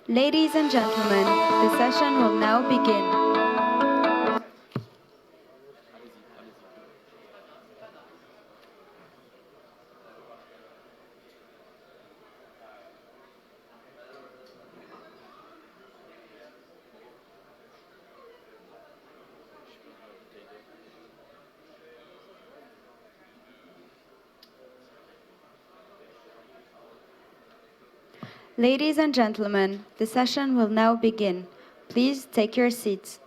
Ladies and gentlemen, the session will now begin. Ladies and gentlemen, the session will now begin. Please take your seats.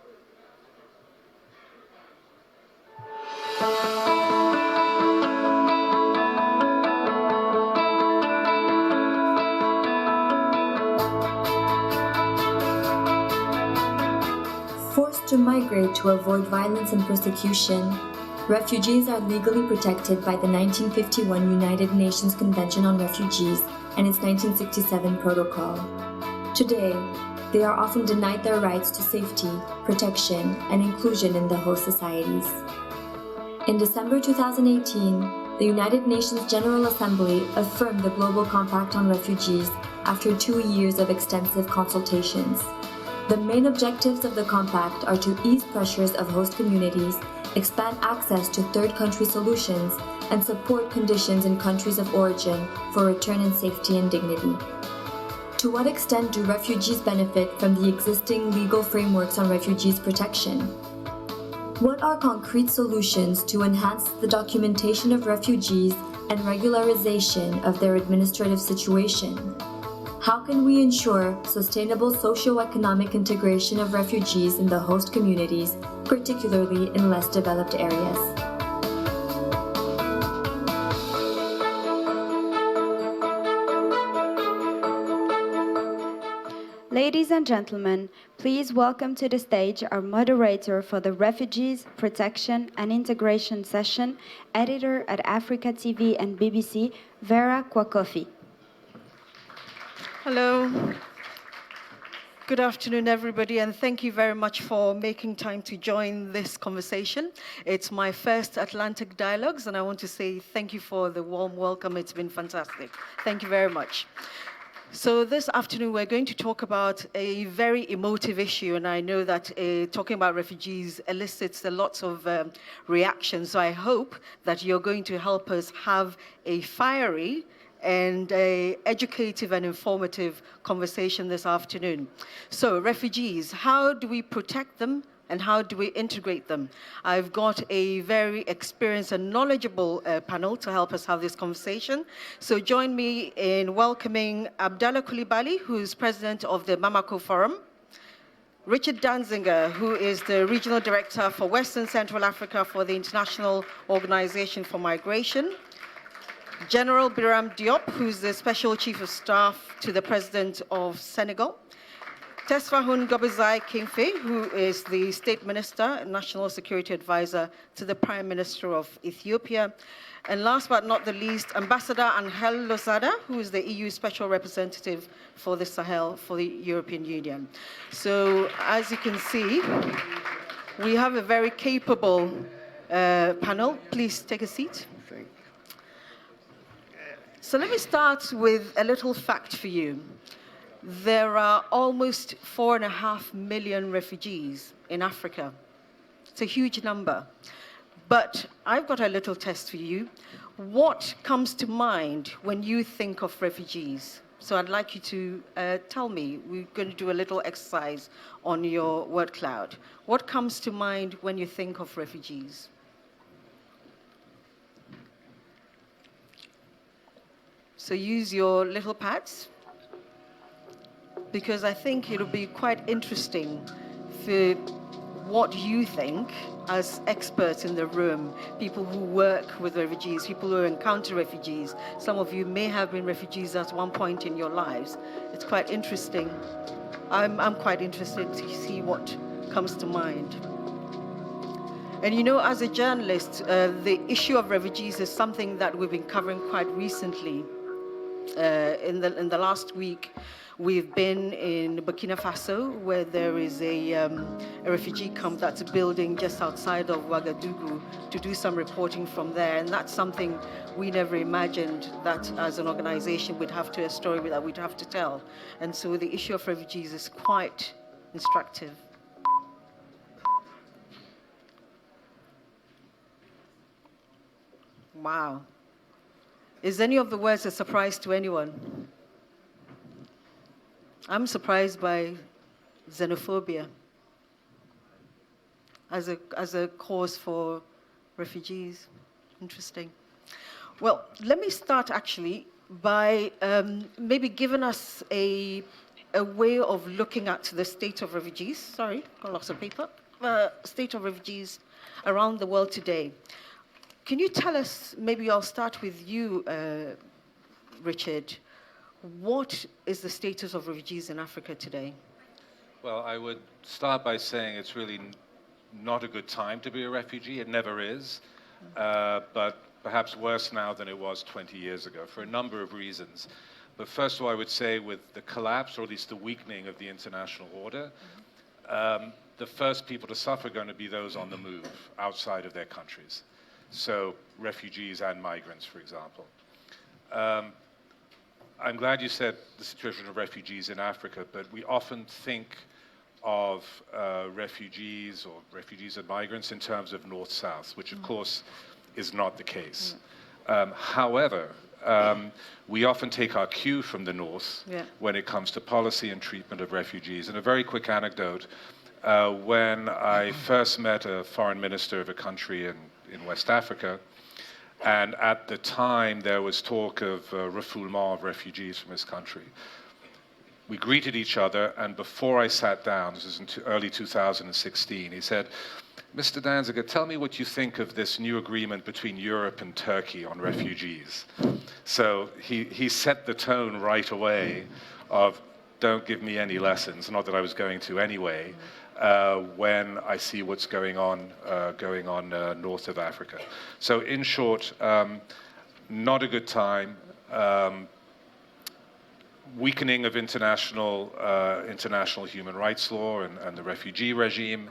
Forced to migrate to avoid violence and persecution, refugees are legally protected by the 1951 United Nations Convention on Refugees and its 1967 Protocol. Today, they are often denied their rights to safety, protection, and inclusion in the host societies. In December 2018, the United Nations General Assembly affirmed the Global Compact on Refugees after 2 years of extensive consultations. The main objectives of the compact are to ease pressures of host communities, expand access to third country solutions, and support conditions in countries of origin for return in safety and dignity. To what extent do refugees benefit from the existing legal frameworks on refugees' protection? What are concrete solutions to enhance the documentation of refugees and regularization of their administrative situation? How can we ensure sustainable socio-economic integration of refugees in the host communities, particularly in less developed areas? Ladies and gentlemen, please welcome to the stage our moderator for the Refugees, Protection and Integration session, editor at Africa TV and BBC, Vera Kwakofi. Hello. Good afternoon, everybody, and thank you very much for making time to join this conversation. It's my first Atlantic Dialogues, and I want to say thank you for the warm welcome. It's been fantastic. Thank you very much. So this afternoon, we're going to talk about a very emotive issue, and I know that talking about refugees elicits a lot of reactions. So I hope that you're going to help us have a fiery and an educative and informative conversation this afternoon. So refugees, how do we protect them and how do we integrate them? I've got a very experienced and knowledgeable panel to help us have this conversation. So join me in welcoming Abdoullah Coulibaly, who's president of the Bamako Forum, Richard Danziger, who is the Regional Director for Western Central Africa for the International Organization for Migration, General Birame Diop, who's the Special Chief of Staff to the President of Senegal, Tesfahun Gobezay Kinfie, who is the State Minister and National Security Advisor to the Prime Minister of Ethiopia, and last but not the least, Ambassador Losada, who is the EU Special Representative for the Sahel for the European Union. So, as you can see, we have a very capable panel. Please take a seat. So let me start with a little fact for you. There are almost 4.5 million refugees in Africa. It's a huge number. But I've got a little test for you. What comes to mind when you think of refugees? So I'd like you to tell me. We're going to do a little exercise on your word cloud. What comes to mind when you think of refugees? So use your little pads, because I think it'll be quite interesting for what you think as experts in the room, people who work with refugees, people who encounter refugees. Some of you may have been refugees at one point in your lives. It's quite interesting. I'm quite interested to see what comes to mind. And you know, as a journalist, the issue of refugees is something that we've been covering quite recently. In the last week, We've been in Burkina Faso, where there is a refugee camp that's building just outside of Ouagadougou, to do some reporting from there. And that's something we never imagined that as an organization we'd have to a story that we'd have to tell. And so the issue of refugees is quite instructive. Wow. Is any of the words a surprise to anyone? I'm surprised by xenophobia as a cause for refugees. Interesting. Well, let me start actually by maybe giving us a way of looking at the state of refugees. Sorry, got lots of paper. State of refugees around the world today. Can you tell us, maybe I'll start with you, Richard, what is the status of refugees in Africa today? Well, I would start by saying it's really not a good time to be a refugee. It never is, but perhaps worse now than it was 20 years ago for a number of reasons. But first of all, I would say with the collapse, or at least the weakening of the international order, the first people to suffer are going to be those on the move outside of their countries. So refugees and migrants, for example. I'm glad you said the situation of refugees in Africa, but we often think of refugees and migrants in terms of north-south, which of course is not the case. However, we often take our cue from the north when it comes to policy and treatment of refugees. And a very quick anecdote, when I first met a foreign minister of a country in West Africa, and at the time there was talk of refoulement of refugees from his country. We greeted each other, and before I sat down, this was in early 2016, he said, "Mr. Danziger, tell me what you think of this new agreement between Europe and Turkey on refugees." So he set the tone right away of, don't give me any lessons, not that I was going to anyway, when I see what's going on north of Africa. So in short, not a good time. Weakening of international human rights law and the refugee regime.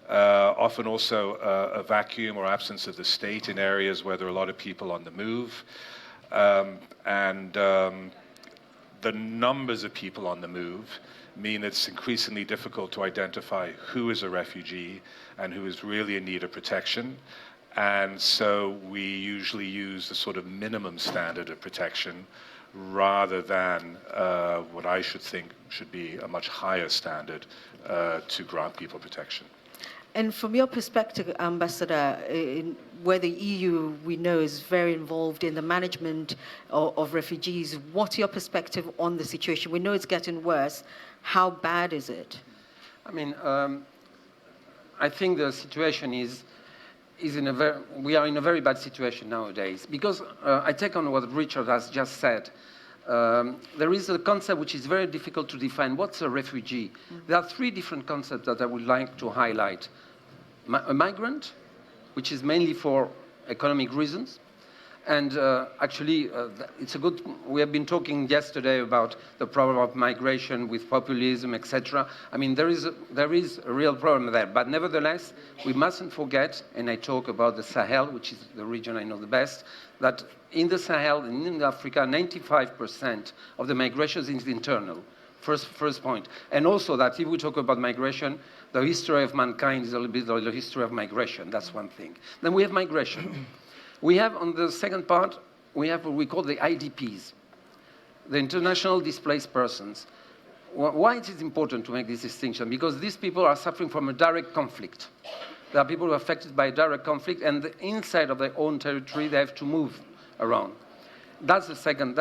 Often also a vacuum or absence of the state in areas where there are a lot of people on the move. The numbers of people on the move mean it's increasingly difficult to identify who is a refugee and who is really in need of protection. And so we usually use the sort of minimum standard of protection rather than what I should think should be a much higher standard to grant people protection. And from your perspective, Ambassador, where the EU, we know, is very involved in the management of refugees, what's your perspective on the situation? We know it's getting worse. How bad is it? I mean, I think the situation is we are in a very bad situation nowadays, because I take on what Richard has just said. There is a concept which is very difficult to define. What's a refugee? There are three different concepts that I would like to highlight. A migrant, which is mainly for economic reasons. And actually, it's a good, we have been talking yesterday about the problem of migration with populism, etc. I mean, there is a real problem there. But nevertheless, we mustn't forget, and I talk about the Sahel, which is the region I know the best, that in the Sahel and in Africa, 95% of the migration is internal. First point. And also that if we talk about migration, the history of mankind is a little bit the history of migration. That's one thing. Then we have migration. We have, on the second part, we have what we call the IDPs, the international displaced persons. Why it is important to make this distinction? Because these people are suffering from a direct conflict. There are people who are affected by direct conflict, and inside of their own territory, they have to move around. That's the second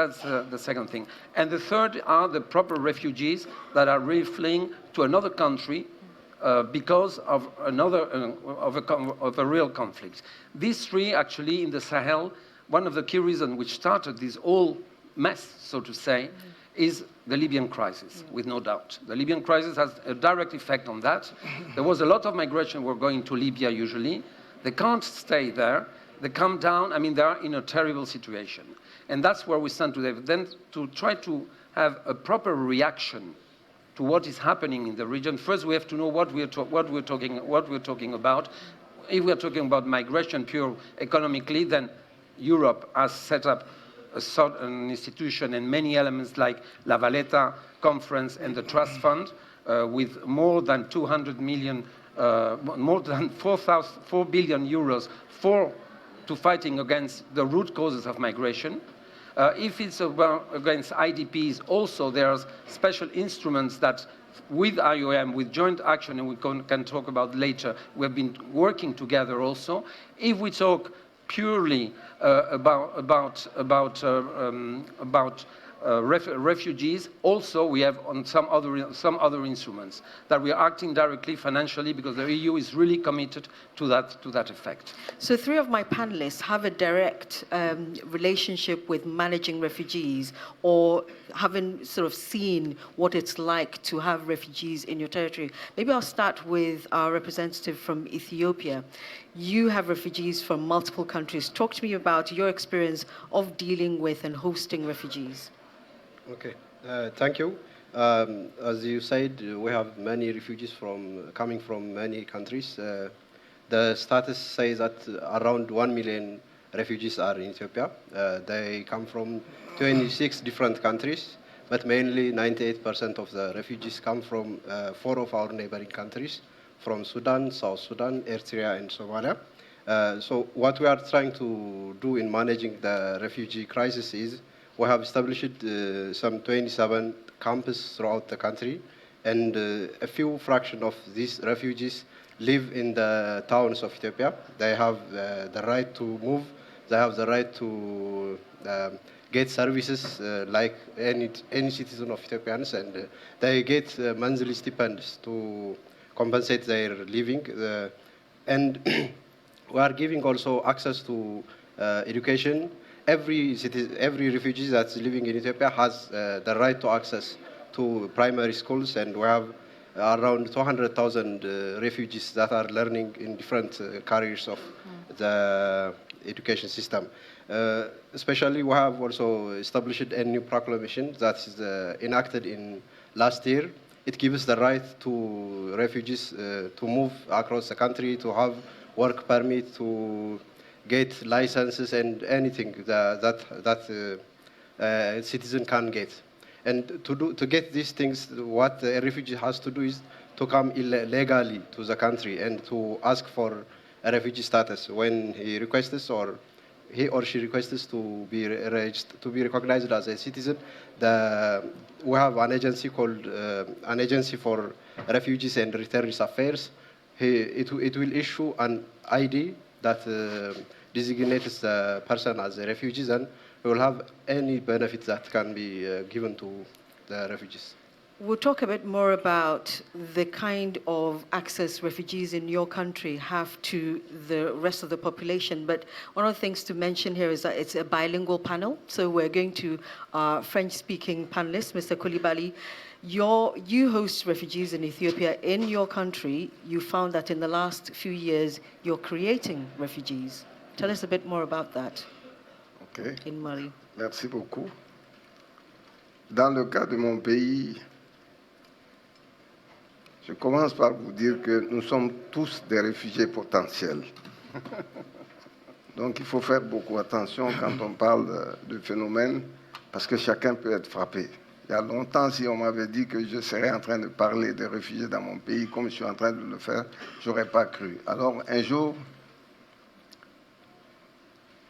thing. And the third are the proper refugees that are really fleeing to another country because of a real conflict. These three, actually, in the Sahel, one of the key reasons which started this whole mess, so to say, is the Libyan crisis, with no doubt. The Libyan crisis has a direct effect on that. There was a lot of migration were going to Libya usually. They can't stay there. They come down. I mean, they are in a terrible situation. And that's where we stand today. Then to try to have a proper reaction to what is happening in the region, first we have to know what we're talking about. If we're talking about migration pure economically, then Europe has set up an institution and many elements like La Valletta Conference and the Trust Fund with more than 200 million, more than 4 billion euros to fighting against the root causes of migration. If it's against IDPs, also there's special instruments that with IOM, with joint action, and we can talk about later, we've been working together also. If we talk purely about refugees, also we have on some other instruments that we are acting directly financially because the EU is really committed to that effect. So 3 of my panelists have a direct relationship with managing refugees or having sort of seen what it's like to have refugees in your territory. Maybe I'll start with our representative from Ethiopia. You have refugees from multiple countries. Talk to me about your experience of dealing with and hosting refugees. Okay, thank you. As you said, we have many refugees coming from many countries. The status says that around 1 million refugees are in Ethiopia. They come from 26 different countries, but mainly 98% of the refugees come from 4 of our neighboring countries, from Sudan, South Sudan, Eritrea, and Somalia. So what we are trying to do in managing the refugee crisis is we have established some 27 camps throughout the country, and a few fraction of these refugees live in the towns of Ethiopia. They have the right to move. They have the right to get services like any citizen of Ethiopians, and they get monthly stipends to compensate their living. And we are giving also access to education. Every refugee that's living in Ethiopia has the right to access to primary schools, and we have around 200,000 refugees that are learning in different careers of the education system. Especially, we have also established a new proclamation that is enacted in last year. It gives the right to refugees to move across the country, to have work permit, to get licenses and anything that a citizen can get. And to get these things, what a refugee has to do is to come legally to the country and to ask for a refugee status when he requests or he or she requests to be recognized as a citizen. We have an agency called an Agency for Refugees and Returnees Affairs. It will issue an ID that designates the person as a refugee, and we will have any benefits that can be given to the refugees. We'll talk a bit more about the kind of access refugees in your country have to the rest of the population. But one of the things to mention here is that it's a bilingual panel. So we're going to our French-speaking panelist, Mr. Coulibaly. You host refugees in Ethiopia. In your country, you found that in the last few years, you're creating refugees. Tell us a bit more about that. Okay. In Mali. Merci beaucoup. Dans le cas de mon pays, je commence par vous dire que nous sommes tous des réfugiés potentiels. Donc il faut faire beaucoup attention quand on parle de phénomènes, parce que chacun peut être frappé. Il y a longtemps, si on m'avait dit que je serais en train de parler des réfugiés dans mon pays, comme je suis en train de le faire, je n'aurais pas cru. Alors un jour,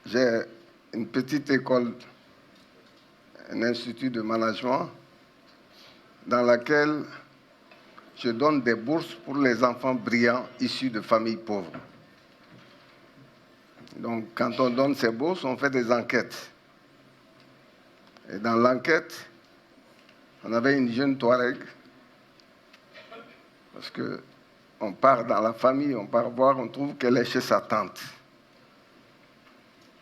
j'ai une petite école, un institut de management, dans laquelle je donne des bourses pour les enfants brillants issus de familles pauvres. Donc, quand on donne ces bourses, on fait des enquêtes. Et dans l'enquête, on avait une jeune Touareg, parce qu'on part dans la famille, on part voir, on trouve qu'elle est chez sa tante.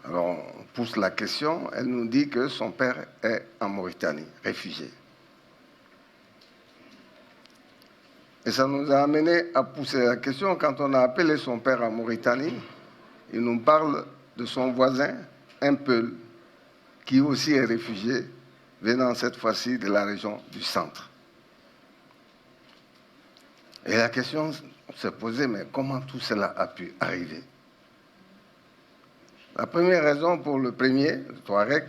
Alors, on pousse la question, elle nous dit que son père est en Mauritanie, réfugié. Et ça nous a amené à pousser la question. Quand on a appelé son père en Mauritanie, il nous parle de son voisin, un Peul, qui aussi est réfugié venant cette fois-ci de la région du centre. Et la question se posait, mais comment tout cela a pu arriver? La première raison pour le premier, le Touareg,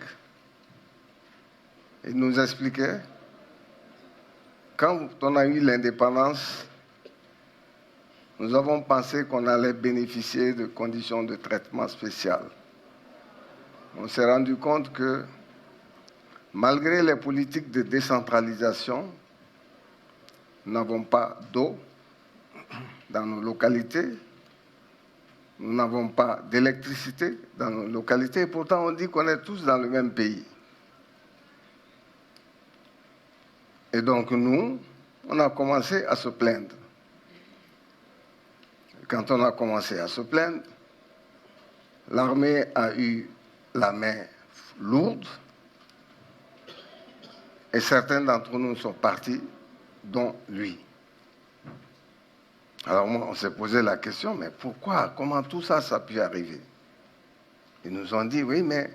il nous expliquait, quand on a eu l'indépendance, nous avons pensé qu'on allait bénéficier de conditions de traitement spéciales. On s'est rendu compte que, malgré les politiques de décentralisation, nous n'avons pas d'eau dans nos localités, nous n'avons pas d'électricité dans nos localités, et pourtant on dit qu'on est tous dans le même pays. Et donc nous, on a commencé à se plaindre. Quand on a commencé à se plaindre, l'armée a eu la main lourde et certains d'entre nous sont partis, dont lui. Alors moi, on s'est posé la question, mais pourquoi? Comment tout ça, ça a pu arriver? Ils nous ont dit, oui, mais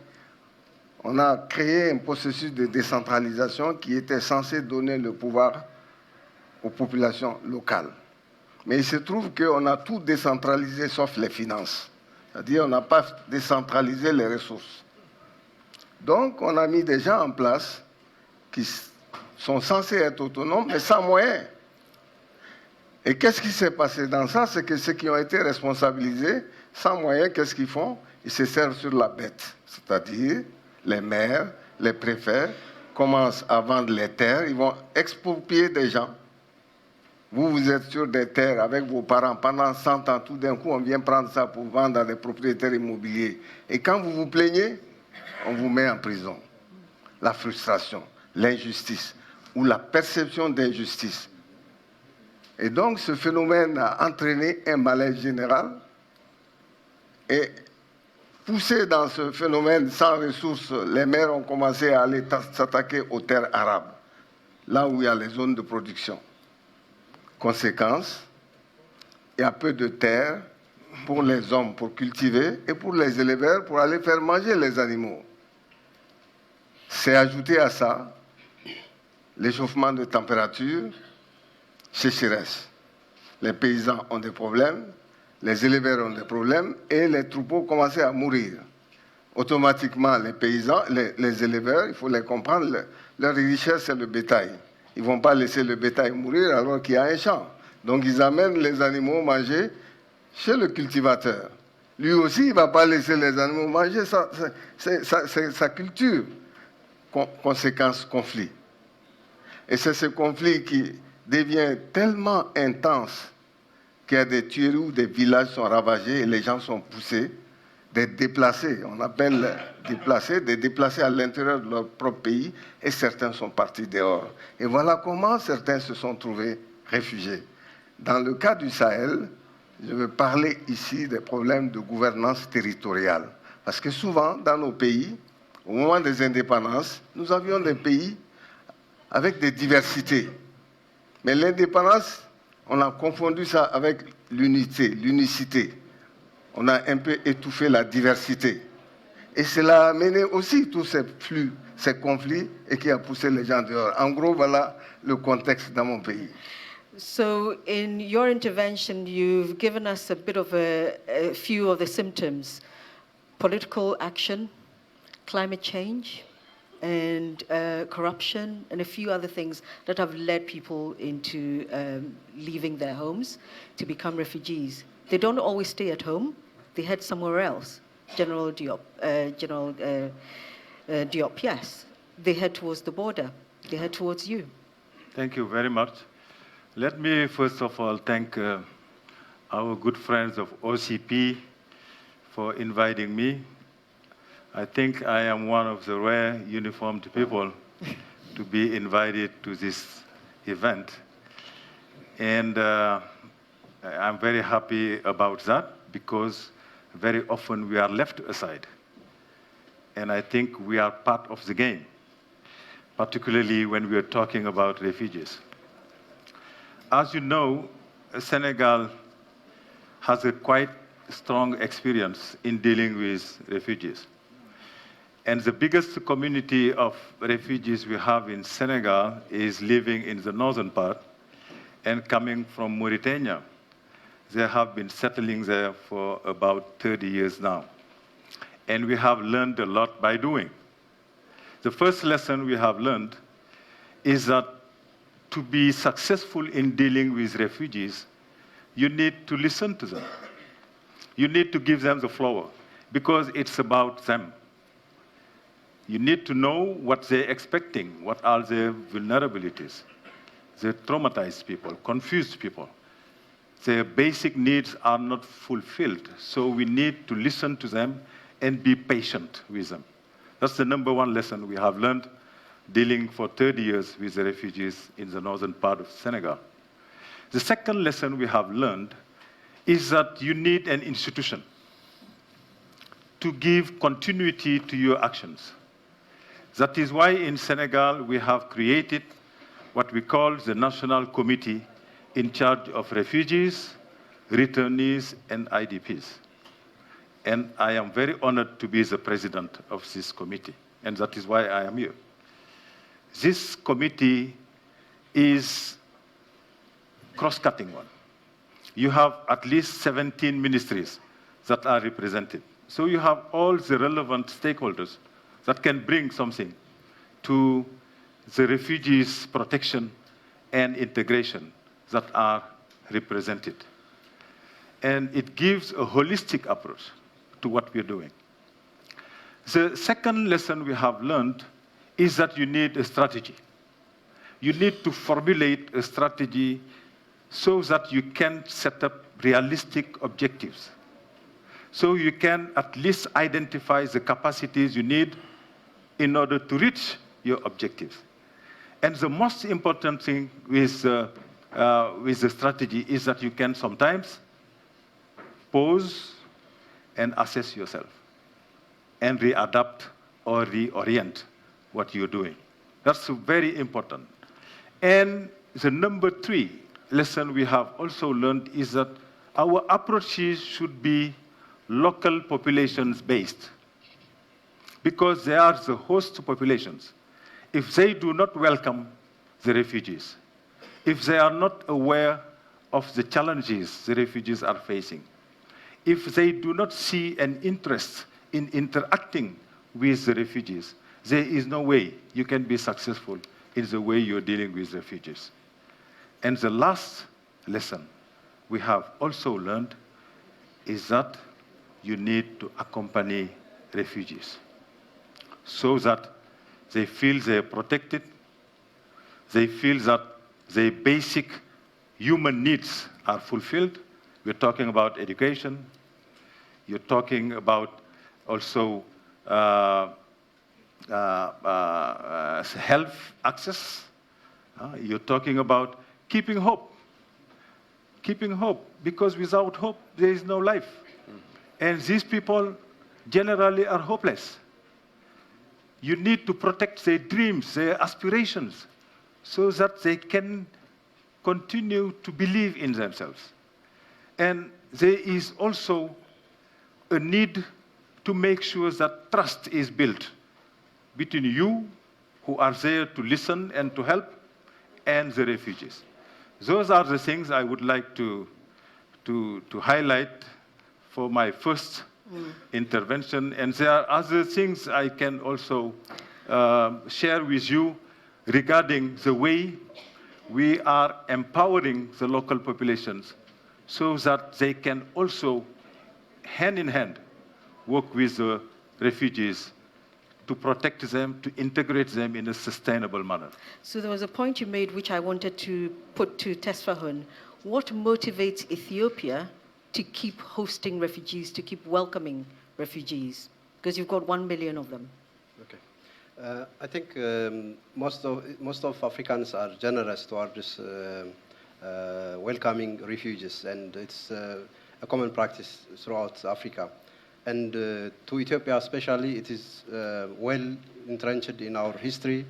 on a créé un processus de décentralisation qui était censé donner le pouvoir aux populations locales. Mais il se trouve qu'on a tout décentralisé sauf les finances. C'est-à-dire qu'on n'a pas décentralisé les ressources. Donc on a mis des gens en place qui sont censés être autonomes, mais sans moyens. Et qu'est-ce qui s'est passé dans ça? C'est que ceux qui ont été responsabilisés, sans moyens, qu'est-ce qu'ils font? Ils se servent sur la bête. C'est-à-dire, les maires, les préfets commencent à vendre les terres, ils vont exproprier des gens. Vous êtes sur des terres avec vos parents pendant 100 ans, tout d'un coup, on vient prendre ça pour vendre à des propriétaires immobiliers. Et quand vous vous plaignez, on vous met en prison. La frustration, l'injustice ou la perception d'injustice. Et donc, ce phénomène a entraîné un malaise général. Et poussé dans ce phénomène sans ressources, les maires ont commencé à aller s'attaquer aux terres arabes, là où il y a les zones de production. Conséquence, il y a peu de terre pour les hommes pour cultiver et pour les éleveurs pour aller faire manger les animaux. C'est ajouté à ça l'échauffement de température, sécheresse. Les paysans ont des problèmes, les éleveurs ont des problèmes et les troupeaux commençaient à mourir. Automatiquement, les paysans, les éleveurs, il faut les comprendre, leur richesse, c'est le bétail. Ils ne vont pas laisser le bétail mourir alors qu'il y a un champ. Donc, ils amènent les animaux manger chez le cultivateur. Lui aussi, il ne va pas laisser les animaux manger sa culture. Conséquence, conflit. Et c'est ce conflit qui devient tellement intense qu'il y a des tueries où des villages sont ravagés et les gens sont poussés, des déplacés, on appelle des déplacés à l'intérieur de leur propre pays, et certains sont partis dehors. Et voilà comment certains se sont trouvés réfugiés. Dans le cas du Sahel, je veux parler ici des problèmes de gouvernance territoriale. Parce que souvent, dans nos pays, au moment des indépendances, nous avions des pays avec des diversités. Mais l'indépendance, on a confondu ça avec l'unicité. On a un peu étouffé la diversité. Et cela a amené aussi tous ces flux, ces conflits, et qui a poussé les gens dehors. En gros, voilà le contexte dans mon pays. So in your intervention, you've given us a bit of a few of the symptoms: political action, climate change, and corruption, and a few other things that have led people into leaving their homes to become refugees. They don't always stay at home. They head somewhere else. General Diop, Diop, yes. They head towards the border. They head towards you. Thank you very much. Let me first of all thank our good friends of OCP for inviting me. I think I am one of the rare uniformed people to be invited to this event. And I'm very happy about that because very often we are left aside. And I think we are part of the game, particularly when we are talking about refugees. As you know, Senegal has a quite strong experience in dealing with refugees. And the biggest community of refugees we have in Senegal is living in the northern part and coming from Mauritania. They have been settling there for about 30 years now. And we have learned a lot by doing. The first lesson we have learned is that to be successful in dealing with refugees, you need to listen to them. You need to give them the floor, because it's about them. You need to know what they're expecting, what are their vulnerabilities. They're traumatized people, confused people. Their basic needs are not fulfilled, so we need to listen to them and be patient with them. That's the number one lesson we have learned dealing for 30 years with the refugees in the northern part of Senegal. The second lesson we have learned is that you need an institution to give continuity to your actions. That is why in Senegal we have created what we call the National Committee in charge of refugees, returnees, and IDPs. And I am very honored to be the president of this committee, and that is why I am here. This committee is cross-cutting one. You have at least 17 ministries that are represented. So you have all the relevant stakeholders that can bring something to the refugees' protection and integration that are represented. And it gives a holistic approach to what we're doing. The second lesson we have learned is that you need a strategy. You need to formulate a strategy so that you can set up realistic objectives. So you can at least identify the capacities you need in order to reach your objectives. And the most important thing with the strategy is that you can sometimes pause and assess yourself and readapt or reorient what you're doing. That's very important. And the number three lesson we have also learned is that our approaches should be local populations based, because they are the host populations. If they do not welcome the refugees, if they are not aware of the challenges the refugees are facing, if they do not see an interest in interacting with the refugees, there is no way you can be successful in the way you're dealing with refugees. And the last lesson we have also learned is that you need to accompany refugees so that they feel they're protected, they feel that their basic human needs are fulfilled. We're talking about education, you're talking about also health access, you're talking about keeping hope, because without hope, there is no life. And these people generally are hopeless. You need to protect their dreams, their aspirations, so that they can continue to believe in themselves. And there is also a need to make sure that trust is built between you, who are there to listen and to help, and the refugees. Those are the things I would like to highlight for my first intervention. And there are other things I can also share with you regarding the way we are empowering the local populations so that they can also, hand in hand, work with the refugees to protect them, to integrate them in a sustainable manner. So there was a point you made which I wanted to put to Tesfahun. What motivates Ethiopia to keep hosting refugees, to keep welcoming refugees? Because you've got 1 million of them. Okay. I think most of Africans are generous towards welcoming refugees, and it's a common practice throughout Africa. And to Ethiopia especially, it is well entrenched in our history,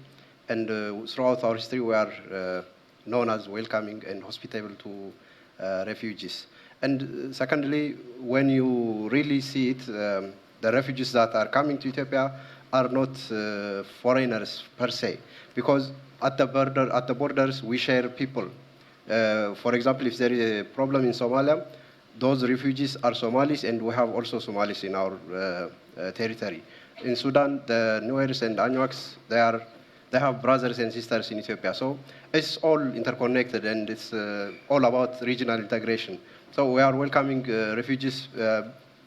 and throughout our history we are known as welcoming and hospitable to refugees. And secondly, when you really see it, the refugees that are coming to Ethiopia are not foreigners per se, because at the borders we share people. For example, if there is a problem in Somalia, those refugees are Somalis, and we have also Somalis in our territory. In Sudan, the Nuers and Anuaks, they have brothers and sisters in Ethiopia. So it's all interconnected, and it's all about regional integration. So we are welcoming refugees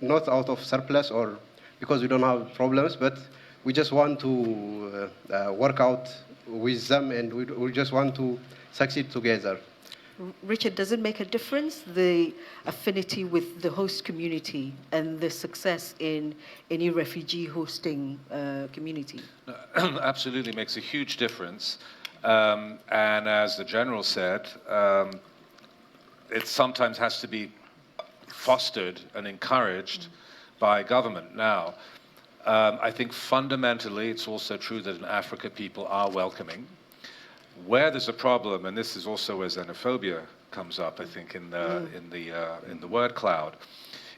not out of surplus or because we don't have problems, but we just want to work out with them, and we just want to succeed together. Richard, does it make a difference, the affinity with the host community and the success in any refugee hosting community? Absolutely makes a huge difference. And as the General said, it sometimes has to be fostered and encouraged by government. Now, I think fundamentally it's also true that in Africa people are welcoming. Where there's a problem, and this is also where xenophobia comes up, I think, in the word cloud,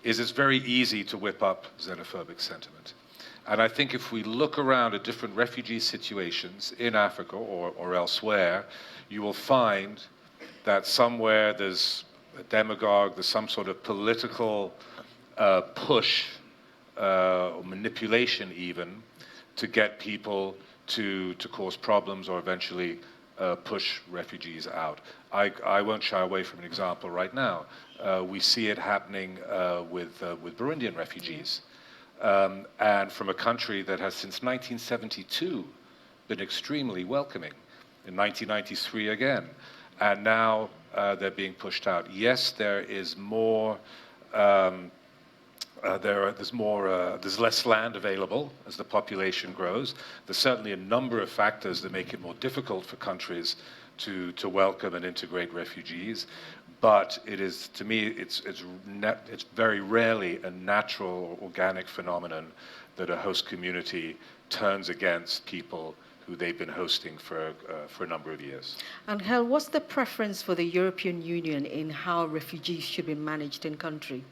is it's very easy to whip up xenophobic sentiment. And I think if we look around at different refugee situations in Africa or elsewhere, you will find that somewhere there's a demagogue, there's some sort of political push or manipulation even to get people to cause problems or eventually push refugees out. I won't shy away from an example right now. We see it happening with Burundian refugees. And from a country that has since 1972 been extremely welcoming. In 1993 again. And now they're being pushed out. Yes, there is more, there's less land available as the population grows. There's certainly a number of factors that make it more difficult for countries to welcome and integrate refugees. But it is, to me, it's very rarely a natural or organic phenomenon that a host community turns against people who they've been hosting for a number of years. And Hel, what's the preference for the European Union in how refugees should be managed in country?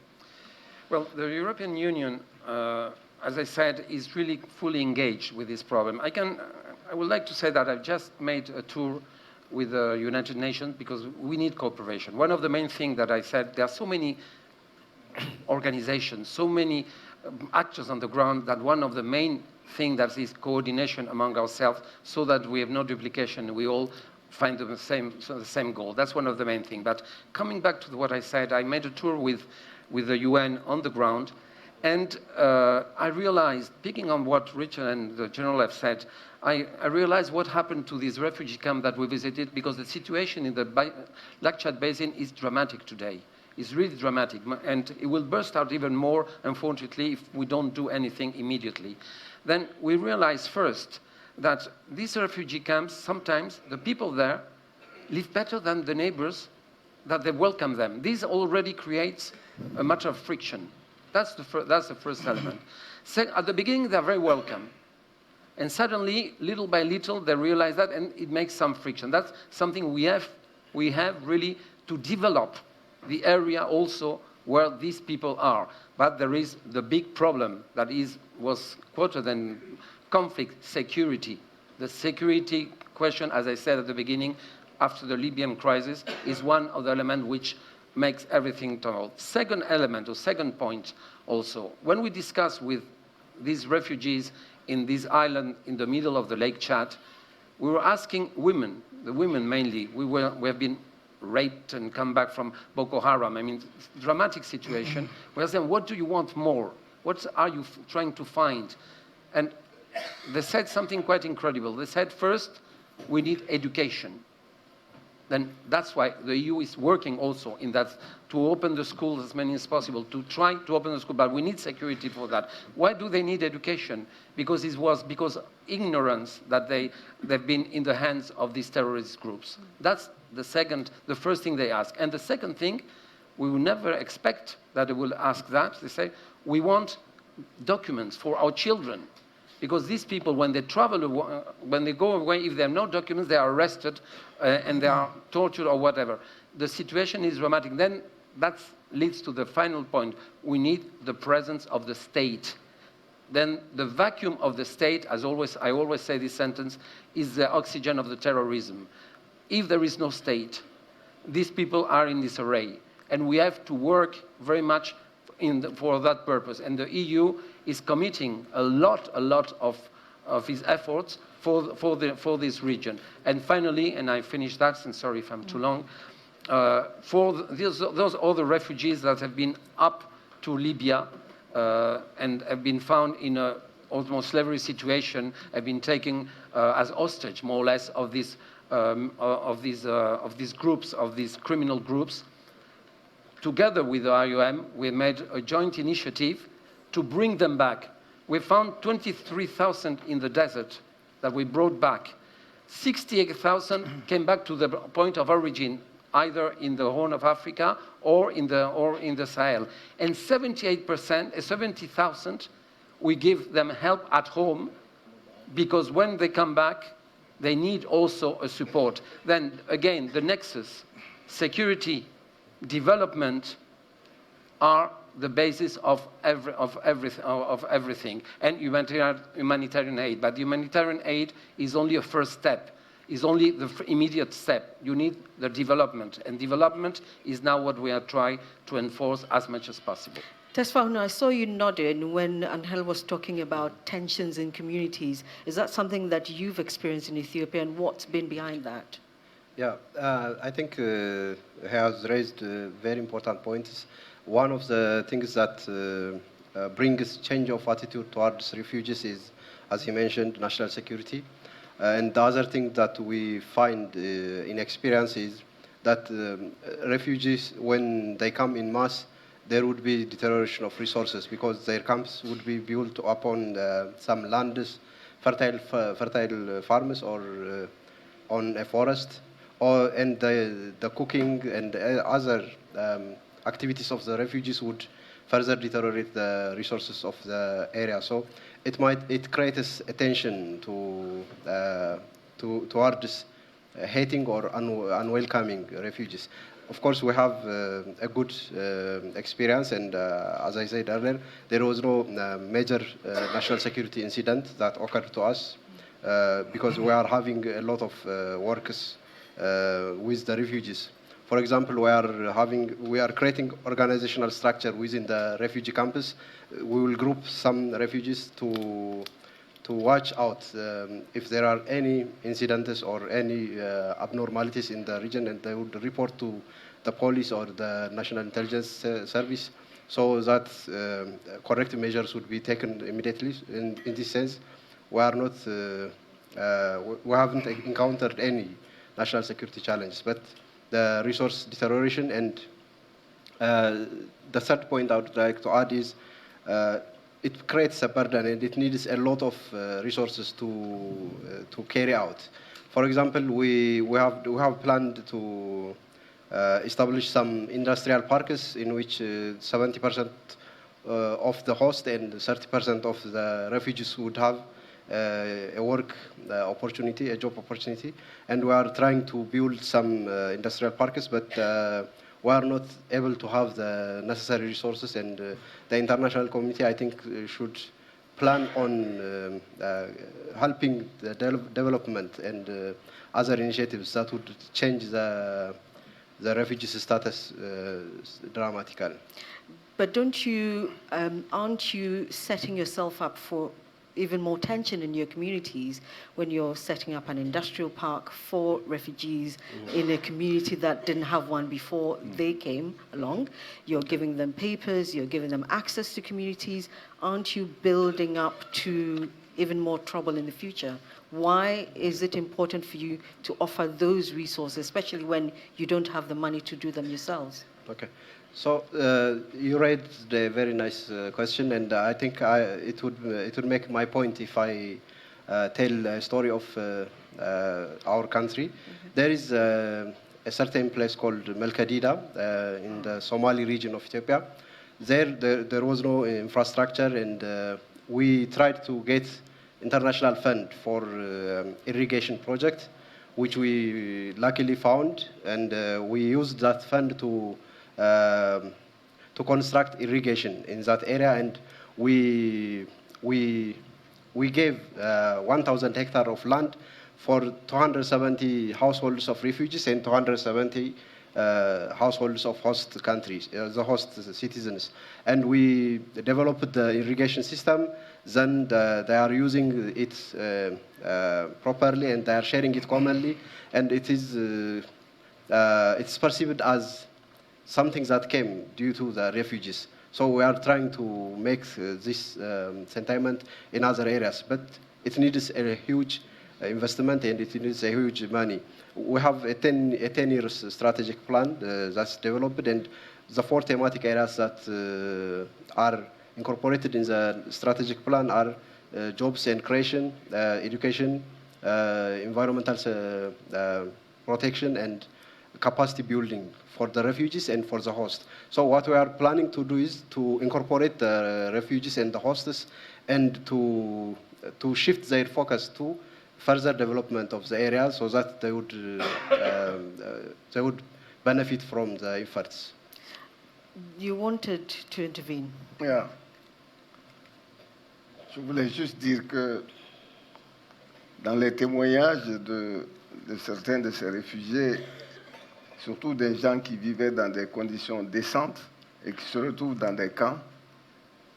Well, the European Union, as I said, is really fully engaged with this problem. I would like to say that I've just made a tour with the United Nations because we need cooperation. One of the main things that I said, there are so many organizations, so many actors on the ground that one of the main things that is coordination among ourselves so that we have no duplication, we all find the same goal. That's one of the main things. But coming back to what I said, I made a tour with the UN on the ground, and I realized, picking on what Richard and the General have said, I realized what happened to this refugee camp that we visited, because the situation in the Lake Chad Basin is dramatic today. It's really dramatic, and it will burst out even more, unfortunately, if we don't do anything immediately. Then we realized first that these refugee camps, sometimes the people there live better than the neighbors that they welcome them. This already creates a matter of friction. That's the first element. At the beginning, they're very welcome. And suddenly, little by little, they realize that, and it makes some friction. That's something we have really to develop the area also where these people are. But there is the big problem that was quoted in conflict security. The security question, as I said at the beginning, after the Libyan crisis, is one of the elements which makes everything total. Second element, or second point also, when we discuss with these refugees in this island in the middle of the Lake Chad, we were asking women, the women mainly, we have been raped and come back from Boko Haram. I mean, dramatic situation. We asked them, what do you want more? What are you trying to find? And they said something quite incredible. They said, first, we need education. Then that's why the EU is working also in that, to open the schools as many as possible, to try to open the school, but we need security for that. Why do they need education? Because it was because ignorance that they've been in the hands of these terrorist groups. That's the first thing they ask. And the second thing, we will never expect that they will ask that. They say, we want documents for our children. Because these people, when they travel, when they go away, if they have no documents, they are arrested and they are tortured or whatever. The situation is dramatic. Then that leads to the final point. We need the presence of the state. then the vacuum of the state, I always say this sentence, is the oxygen of the terrorism. If there is no state, these people are in disarray, and we have to work very much for that purpose. And the EU is committing a lot of its efforts for this region. And finally, and I finish that, and sorry if I'm too long, for those other refugees that have been up to Libya and have been found in a almost slavery situation, have been taken as hostage, more or less, of these groups, of these criminal groups. Together with the IOM, we made a joint initiative to bring them back. We found 23,000 in the desert that we brought back. 68,000 came back to the point of origin, either in the Horn of Africa or in the Sahel. And 70,000, we give them help at home, because when they come back, they need also a support. Then again, the nexus, security, development are the basis of everything, and humanitarian aid. But humanitarian aid is only a first step, is only the immediate step. You need the development, and development is now what we are trying to enforce as much as possible. Tesfahun, I saw you nodding when Angel was talking about tensions in communities. Is that something that you've experienced in Ethiopia, and what's been behind that? Yeah, I think he has raised very important points. One of the things that brings change of attitude towards refugees is, as he mentioned, national security. And the other thing that we find in experience is that refugees, when they come in mass, there would be deterioration of resources, because their camps would be built upon some lands, fertile farms, or on a forest, and the cooking and other activities of the refugees would further deteriorate the resources of the area. So it creates a tension towards hating or unwelcoming refugees. Of course, we have a good experience, and as I said earlier, there was no major national security incident that occurred to us, because we are having a lot of works with the refugees. For example, we are creating organizational structure within the refugee campus. We will group some refugees to watch out if there are any incidents or any abnormalities in the region, and they would report to the police or the National Intelligence Service, so that corrective measures would be taken immediately. In this sense, we haven't encountered any national security challenges, but the resource deterioration. And the third point I would like to add is it creates a burden, and it needs a lot of resources to carry out. For example, we have planned to establish some industrial parks in which 70% of the host and 30% of the refugees would have a work opportunity, a job opportunity. And we are trying to build some industrial parks, but we are not able to have the necessary resources, and the international community, I think, should plan on helping the development and other initiatives that would change the refugee status dramatically. But aren't you setting yourself up for even more tension in your communities when you're setting up an industrial park for refugees in a community that didn't have one before they came along? You're giving them papers, you're giving them access to communities. Aren't you building up to even more trouble in the future? Why is it important for you to offer those resources, especially when you don't have the money to do them yourselves? Okay. So you raised a very nice question, and I think it would make my point if I tell a story of our country. There is a certain place called Melkadida in the Somali region of Ethiopia. There was no infrastructure, and we tried to get international fund for irrigation project, which we luckily found, and we used that fund to construct irrigation in that area, and we we gave 1,000 hectares of land for 270 households of refugees and 270 households of host countries, the host citizens. And we developed the irrigation system. Then they are using it properly, and they are sharing it commonly. And it is it's perceived as something that came due to the refugees. So we are trying to make this sentiment in other areas, but it needs a huge investment and it needs a huge money. We have a 10 years strategic plan that's developed, and the 4 thematic areas that are incorporated in the strategic plan are jobs and creation, education, environmental protection, and capacity building for the refugees and for the host. So what we are planning to do is to incorporate the refugees and the hosts and to shift their focus to further development of the area so that they would benefit from the efforts. You wanted to intervene. Yeah. Je voulais juste dire que dans les témoignages de certains de ces réfugiés, surtout des gens qui vivaient dans des conditions décentes et qui se retrouvent dans des camps,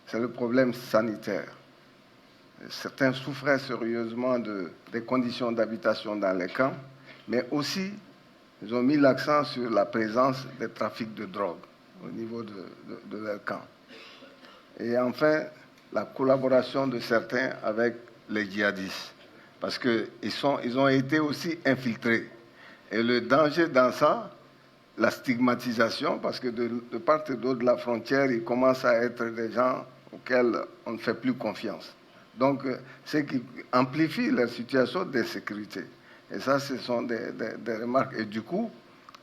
c'est le problème sanitaire. Certains souffraient sérieusement des conditions d'habitation dans les camps, mais aussi ils ont mis l'accent sur la présence des trafics de drogue au niveau de leur camp. Et enfin, la collaboration de certains avec les djihadistes, parce qu'ils ont été aussi infiltrés. Et le danger dans ça, la stigmatisation, parce que de part et d'autre de la frontière, ils commencent à être des gens auxquels on ne fait plus confiance. Donc, c'est qui amplifie leur situation d'insécurité. Et ça, ce sont des remarques. Et du coup,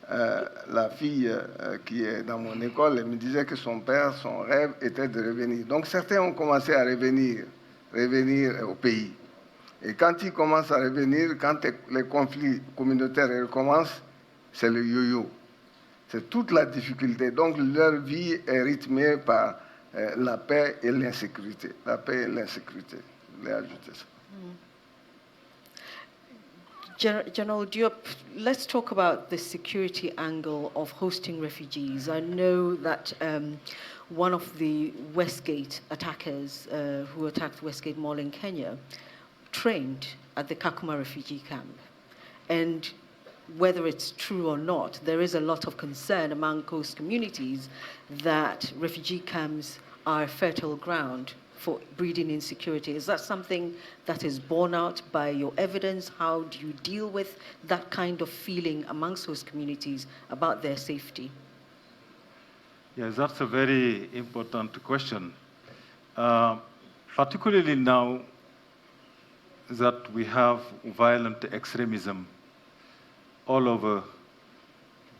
la fille qui est dans mon école, elle me disait que son père, son rêve était de revenir. Donc, certains ont commencé à revenir au pays. Et quand ils commencent à revenir, quand les conflits communautaires recommencent, c'est le yo-yo. C'est toute la difficulté. Donc, leur vie est rythmée par la paix et l'insécurité. La paix et l'insécurité. Je voulais ajouter ça. General Diop, let's talk about the security angle of hosting refugees. I know that one of the Westgate attackers who attacked Westgate Mall in Kenya trained at the Kakuma refugee camp. And whether it's true or not, there is a lot of concern among host communities that refugee camps are fertile ground for breeding insecurity. Is that something that is borne out by your evidence? How do you deal with that kind of feeling amongst host communities about their safety? Yes, that's a very important question. Particularly now that we have violent extremism all over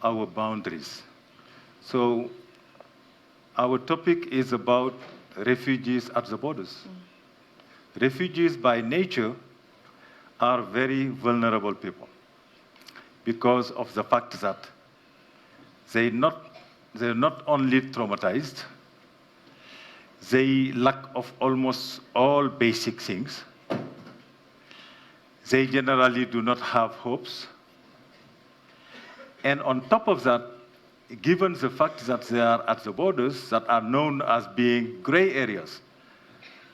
our boundaries. So our topic is about refugees at the borders. Refugees by nature are very vulnerable people because of the fact that they're not only traumatized, they lack of almost all basic things. They generally do not have hopes. And on top of that, given the fact that they are at the borders that are known as being gray areas,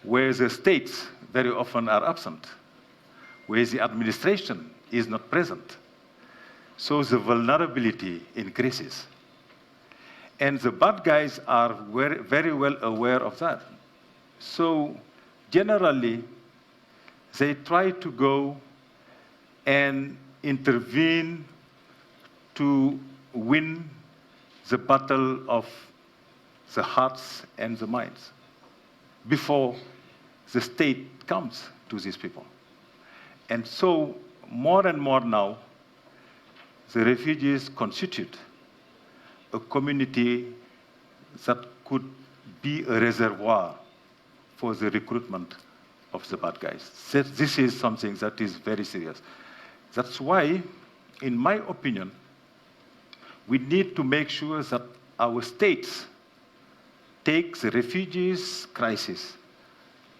where the states very often are absent, where the administration is not present, so the vulnerability increases. And the bad guys are very well aware of that. So generally, they try to go and intervene to win the battle of the hearts and the minds before the state comes to these people. And so more and more now, the refugees constitute a community that could be a reservoir for the recruitment of the bad guys. This is something that is very serious. That's why, in my opinion, we need to make sure that our states take the refugees crisis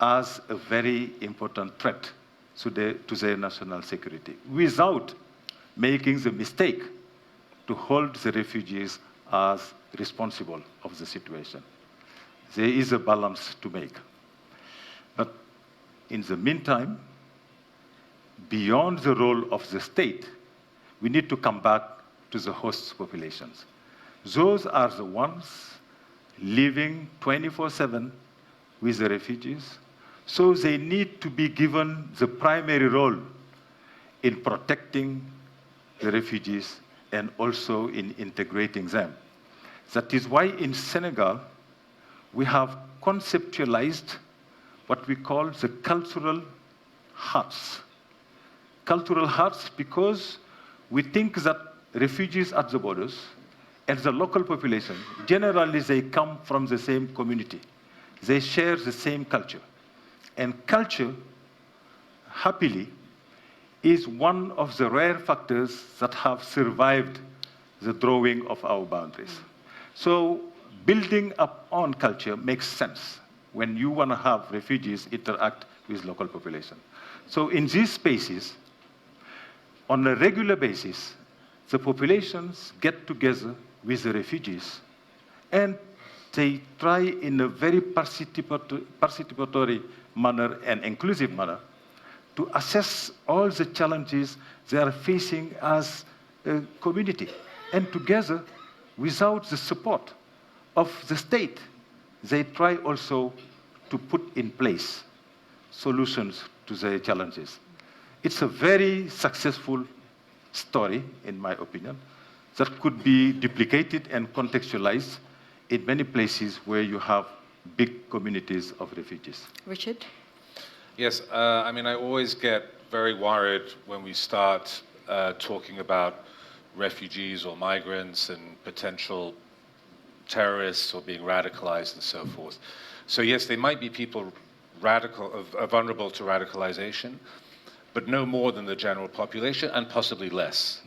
as a very important threat to their national security, without making the mistake to hold the refugees as responsible of the situation. There is a balance to make. But in the meantime, beyond the role of the state, we need to come back to the host populations. Those are the ones living 24/7 with the refugees, so they need to be given the primary role in protecting the refugees and also in integrating them. That is why in Senegal, we have conceptualized what we call the cultural huts. Cultural huts because we think that refugees at the borders and the local population, generally they come from the same community. They share the same culture. And culture, happily, is one of the rare factors that have survived the drawing of our boundaries. So building up on culture makes sense when you want to have refugees interact with local population. So in these spaces, on a regular basis, the populations get together with the refugees and they try in a very participatory manner and inclusive manner to assess all the challenges they are facing as a community. And together, without the support of the state, they try also to put in place solutions to their challenges. It's a very successful story, in my opinion, that could be duplicated and contextualized in many places where you have big communities of refugees. Richard? Yes, I mean, I always get very worried when we start talking about refugees or migrants and potential terrorists or being radicalized and so forth. So yes, they might be people vulnerable to radicalization, but no more than the general population and possibly less.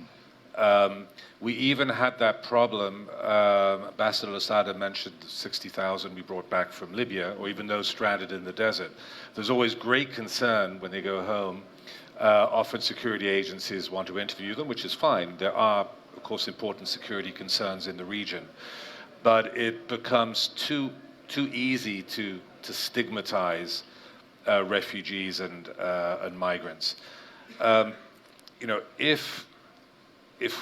We even had that problem, Ambassador Losada mentioned 60,000 we brought back from Libya, or even those stranded in the desert. There's always great concern when they go home. Often security agencies want to interview them, which is fine. There are, of course, important security concerns in the region. But it becomes too easy to stigmatize refugees and migrants. You know, if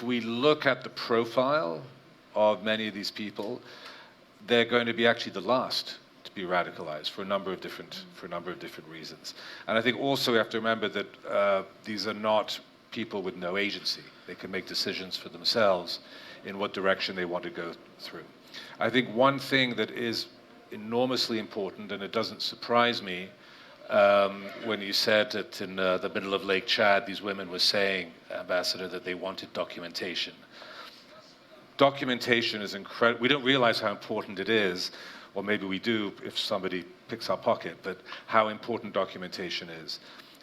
we look at the profile of many of these people, they're going to be actually the last to be radicalized for a number of different reasons. And I think also we have to remember that these are not people with no agency. They can make decisions for themselves in what direction they want to go through. I think one thing that is enormously important, and it doesn't surprise me, when you said that in the middle of Lake Chad, these women were saying, Ambassador, that they wanted documentation. Documentation is incredible. We don't realize how important it is, or maybe we do if somebody picks our pocket, but how important documentation is.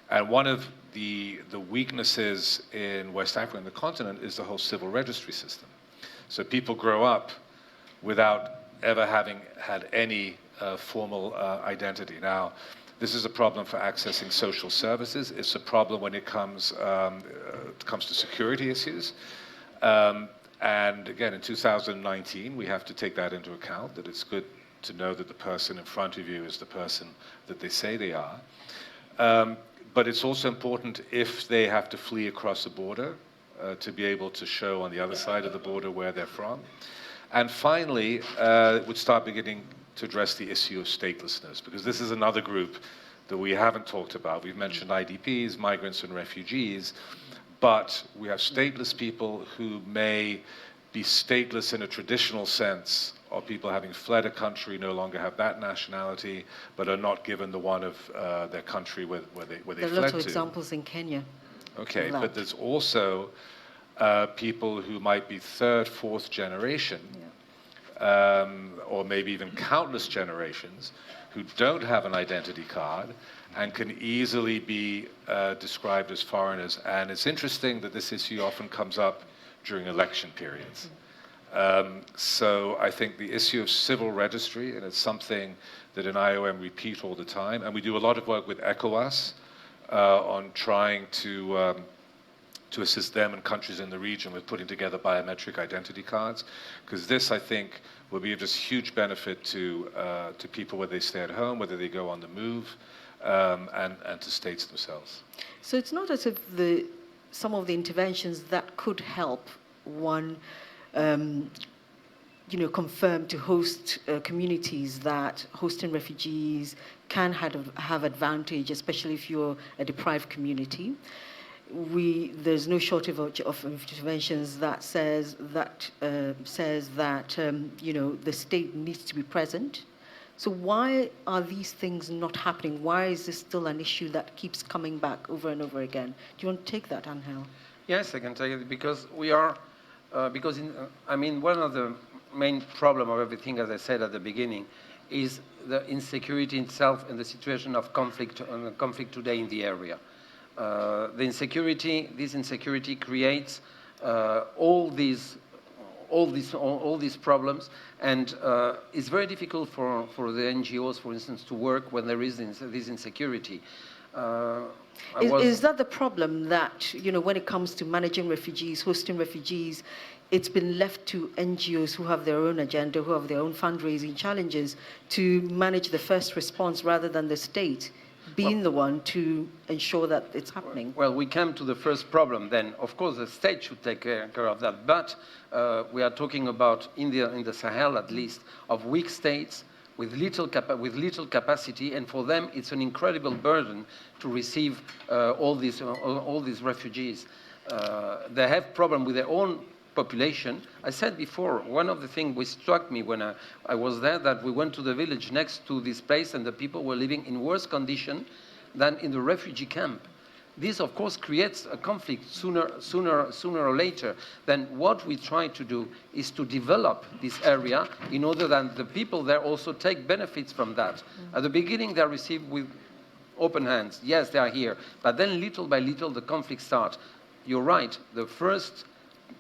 And one of the weaknesses in West Africa and the continent is the whole civil registry system. So people grow up without ever having had any formal identity. Now, this is a problem for accessing social services. It's a problem when it comes to security issues. And again, in 2019, we have to take that into account, that it's good to know that the person in front of you is the person that they say they are. But it's also important if they have to flee across the border to be able to show on the other side of the border where they're from. And finally, it would start beginning to address the issue of statelessness, because this is another group that we haven't talked about. We've mentioned IDPs, migrants and refugees, but we have stateless people who may be stateless in a traditional sense, or people having fled a country no longer have that nationality, but are not given the one of their country where they fled to. There are lots of examples in Kenya. Okay, but there's also people who might be third, fourth generation, or maybe even countless generations, who don't have an identity card and can easily be described as foreigners. And it's interesting that this issue often comes up during election periods. So I think the issue of civil registry, and it's something that in IOM repeat all the time, and we do a lot of work with ECOWAS on trying to assist them and countries in the region with putting together biometric identity cards, because this, I think, will be of just huge benefit to people whether they stay at home, whether they go on the move, and to states themselves. So it's not as if some of the interventions that could help one, confirm to host communities that hosting refugees can have advantage, especially if you're a deprived community. There's no shortage of interventions that says that the state needs to be present. So why are these things not happening? Why is this still an issue that keeps coming back over and over again? Do you want to take that, Angel? Yes, I can take it, because we are, one of the main problem of everything, as I said at the beginning, is the insecurity itself and the situation of conflict today in the area. This insecurity creates all these problems, and it's very difficult for the NGOs, for instance, to work when there is this insecurity. Is that the problem, that when it comes to managing refugees, hosting refugees, it's been left to NGOs who have their own agenda, who have their own fundraising challenges, to manage the first response rather than the state being the one to ensure that it's happening? Well, we come to the first problem then. Of course, the state should take care of that. But we are talking about, in the Sahel at least, of weak states with little capacity, and for them it's an incredible burden to receive all these refugees. They have problem with their own population. I said before, one of the things which struck me when I was there, that we went to the village next to this place and the people were living in worse condition than in the refugee camp. This, of course, creates a conflict sooner or later. Then what we try to do is to develop this area in order that the people there also take benefits from that. At the beginning, they are received with open hands. Yes, they are here. But then little by little, the conflict starts. You're right. The first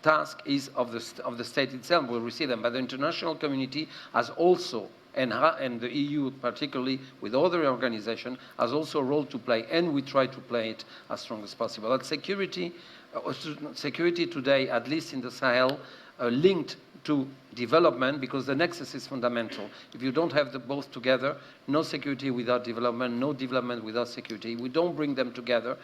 task is of the state itself will receive them, but the international community has also, and the EU particularly with other organizations, has also a role to play, and we try to play it as strong as possible. But security today, at least in the Sahel, linked to development, because the nexus is fundamental. If you don't have both together, no security without development, no development without security. We don't bring them together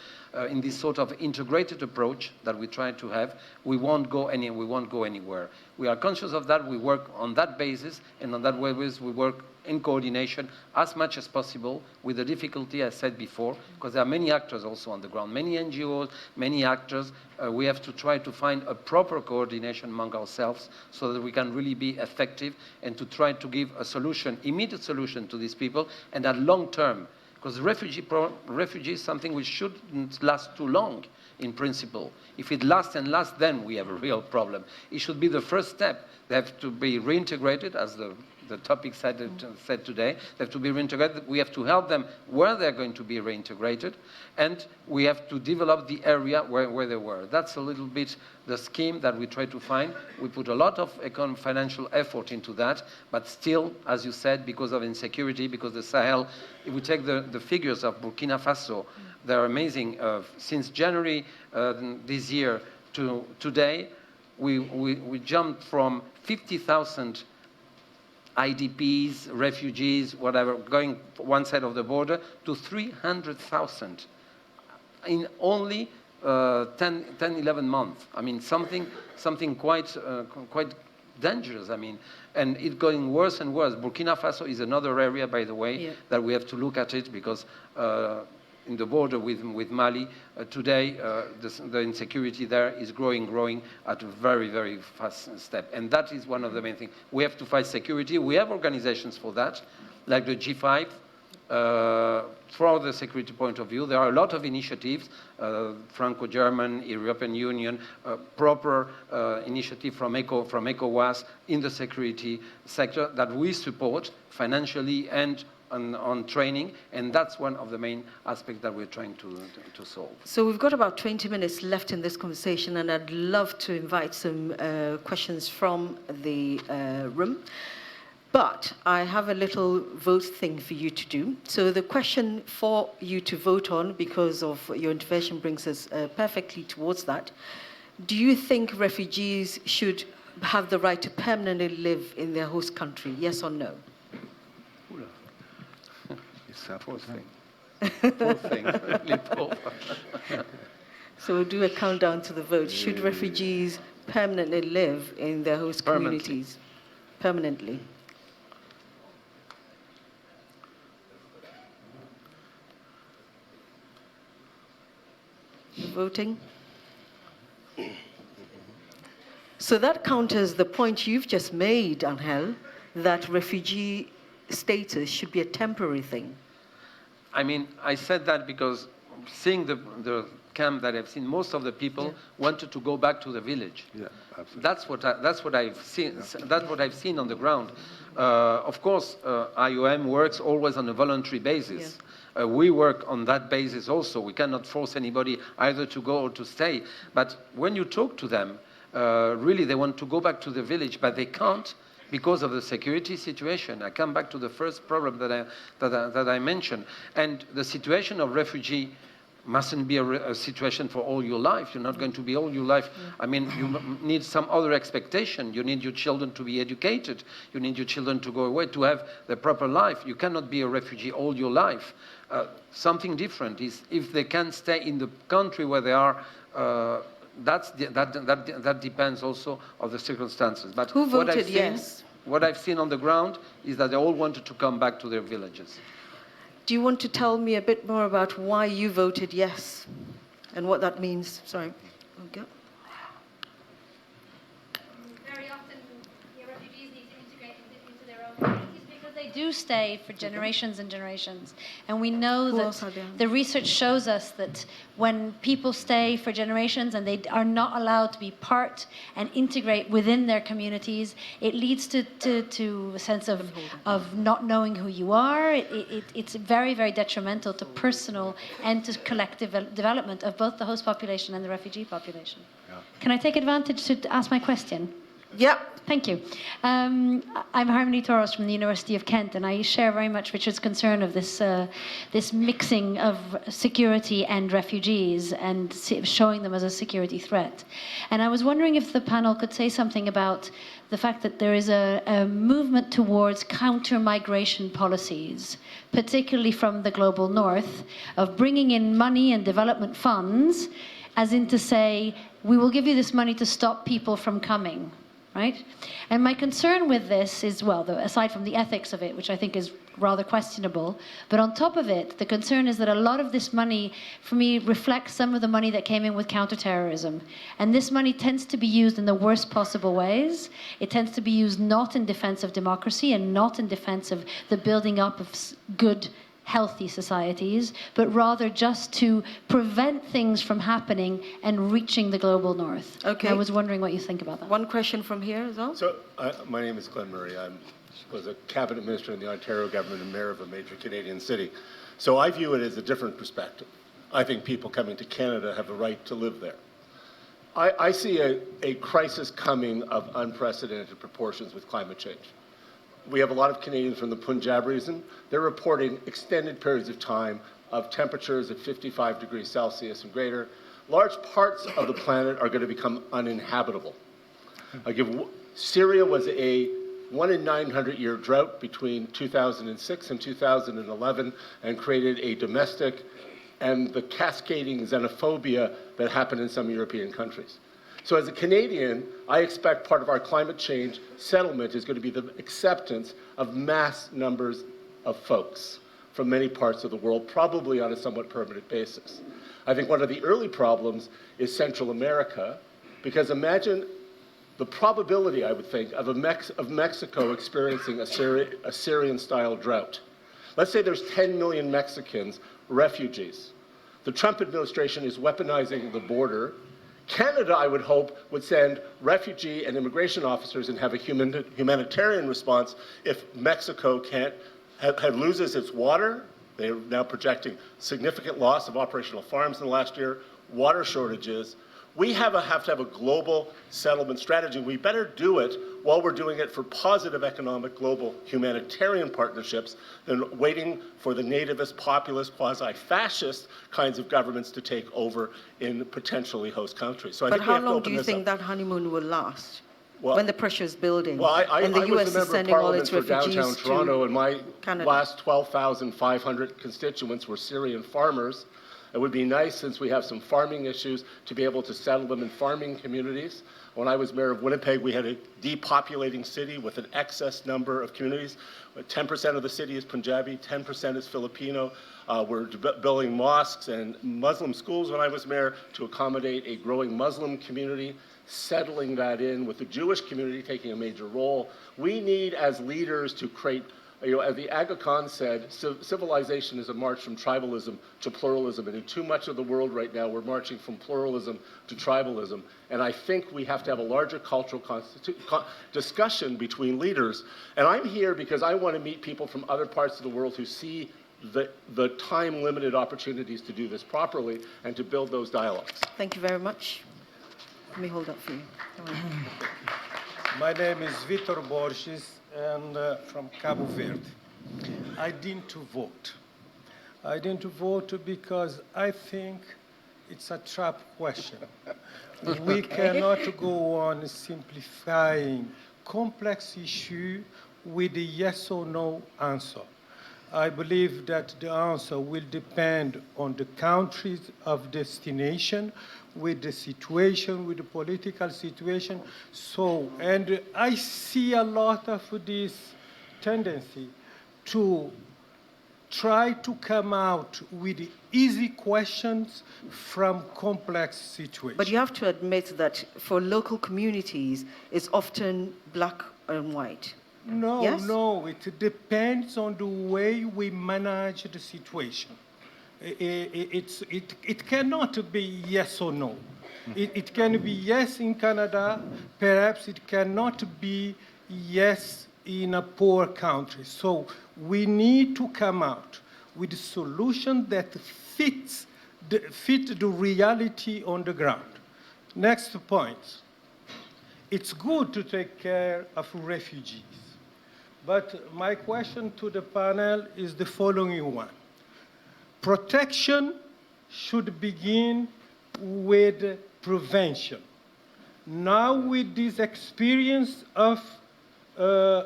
in this sort of integrated approach that we try to have. We won't go anywhere. We are conscious of that. We work on that basis, and on that basis we work in coordination as much as possible, with the difficulty I said before, because there are many actors also on the ground, many NGOs, many actors. We have to try to find a proper coordination among ourselves so that we can really be effective, and to try to give a solution, immediate solution to these people, and at long term, because refugee is something which shouldn't last too long in principle. If it lasts and lasts, then we have a real problem. It should be the first step. They have to be reintegrated, as the topic said today. They have to be reintegrated. We have to help them where they're going to be reintegrated, and we have to develop the area where they were. That's a little bit the scheme that we try to find. We put a lot of financial effort into that, but still, as you said, because of insecurity, because the Sahel, if we take the figures of Burkina Faso, they're amazing. Since January this year to today, we jumped from 50,000 IDPs, refugees, whatever, going one side of the border, to 300,000 in only 11 months. I mean, something quite dangerous. I mean, and it's going worse and worse. Burkina Faso is another area, by the way, that we have to look at it, because in the border with Mali, today the insecurity there is growing at a very, very fast step. And that is one of the main things. We have to fight security. We have organizations for that, like the G5. From the security point of view, there are a lot of initiatives, Franco-German, European Union, proper initiative from ECOWAS in the security sector that we support financially and on training, and that's one of the main aspects that we're trying to solve. So we've got about 20 minutes left in this conversation, and I'd love to invite some questions from the room. But I have a little vote thing for you to do. So the question for you to vote on, because of your intervention, brings us perfectly towards that. Do you think refugees should have the right to permanently live in their host country? Yes or no? It's a poor thing. Poor thing. Really poor. So we'll do a countdown to the vote. Should refugees permanently live in their host communities? Permanently. Voting. So that counters the point you've just made, Angel, that refugee status should be a temporary thing. I mean, I said that because seeing the camp that I've seen, most of the people wanted to go back to the village. Yeah, absolutely. That's what I've seen. That's what I've seen on the ground. Of course, IOM works always on a voluntary basis. Yeah. We work on that basis also. We cannot force anybody either to go or to stay. But when you talk to them, really they want to go back to the village, but they can't because of the security situation. I come back to the first problem that I mentioned. And the situation of refugee mustn't be a situation for all your life. You're not going to be all your life. I mean, you need some other expectation. You need your children to be educated. You need your children to go away, to have the proper life. You cannot be a refugee all your life. Something different is if they can stay in the country where they are, that depends also on the circumstances. But who voted yes? What I've seen on the ground is that they all wanted to come back to their villages. Do you want to tell me a bit more about why you voted yes and what that means? Sorry. Okay. Very often, refugees need to integrate into their own communities because they do stay for generations and generations. And we know that the research shows us that when people stay for generations and they are not allowed to be part and integrate within their communities, it leads to a sense of not knowing who you are. It's very, very detrimental to personal and to collective development of both the host population and the refugee population. Yeah. Can I take advantage to ask my question? Yeah. Thank you. I'm Harmony Toros from the University of Kent, and I share very much Richard's concern of this mixing of security and refugees and showing them as a security threat. And I was wondering if the panel could say something about the fact that there is a movement towards counter-migration policies, particularly from the global north, of bringing in money and development funds, as in to say, we will give you this money to stop people from coming. Right? And my concern with this is, well, aside from the ethics of it, which I think is rather questionable, but on top of it, the concern is that a lot of this money, for me, reflects some of the money that came in with counterterrorism. And this money tends to be used in the worst possible ways. It tends to be used not in defense of democracy and not in defense of the building up of good, healthy societies, but rather just to prevent things from happening and reaching the global north. Okay. I was wondering what you think about that. One question from here as well. So, my name is Glenn Murray. I was a cabinet minister in the Ontario government and mayor of a major Canadian city. So I view it as a different perspective. I think people coming to Canada have a right to live there. I see a crisis coming of unprecedented proportions with climate change. We have a lot of Canadians from the Punjab region. They're reporting extended periods of time of temperatures at 55 degrees Celsius and greater. Large parts of the planet are going to become uninhabitable. Syria was a 1 in 900 year drought between 2006 and 2011 and created a domestic and the cascading xenophobia that happened in some European countries. So as a Canadian, I expect part of our climate change settlement is going to be the acceptance of mass numbers of folks from many parts of the world, probably on a somewhat permanent basis. I think one of the early problems is Central America, because imagine the probability, I would think, of Mexico experiencing a Syrian-style drought. Let's say there's 10 million Mexicans, refugees. The Trump administration is weaponizing the border. Canada, I would hope, would send refugee and immigration officers and have a humanitarian response if Mexico can't loses its water. They're now projecting significant loss of operational farms in the last year, water shortages. We have to have a global settlement strategy. We better do it while we're doing it for positive economic global humanitarian partnerships than waiting for the nativist, populist, quasi-fascist kinds of governments to take over in potentially host countries. So I think we have to open this up. But how long do you think that honeymoon will last? Well, when the pressure is building, well, and the US is sending all its refugees for downtown Toronto, and my Canada. last 12,500 constituents were Syrian farmers. It would be nice, since we have some farming issues, to be able to settle them in farming communities. When I was mayor of Winnipeg, we had a depopulating city with an excess number of communities. 10% of the city is Punjabi, 10% is Filipino. We're building mosques and Muslim schools when I was mayor to accommodate a growing Muslim community, settling that in with the Jewish community taking a major role. We need, as leaders, to create, as the Aga Khan said, civilization is a march from tribalism to pluralism. And in too much of the world right now, we're marching from pluralism to tribalism. And I think we have to have a larger cultural discussion between leaders. And I'm here because I want to meet people from other parts of the world who see the time-limited opportunities to do this properly and to build those dialogues. Thank you very much. Let me hold up for you. My name is Vitor Borges, and from Cabo Verde. I didn't vote. I didn't vote because I think it's a trap question. We cannot go on simplifying complex issues with a yes or no answer. I believe that the answer will depend on the countries of destination, with the situation, with the political situation. So, and I see a lot of this tendency to try to come out with easy questions from complex situations. But you have to admit that for local communities, it's often black and white. No, yes? No, it depends on the way we manage the situation. It cannot be yes or no. It can be yes in Canada, perhaps it cannot be yes in a poor country. So we need to come out with a solution that fits the reality on the ground. Next point. It's good to take care of refugees. But my question to the panel is the following one. Protection should begin with prevention. Now, with this experience of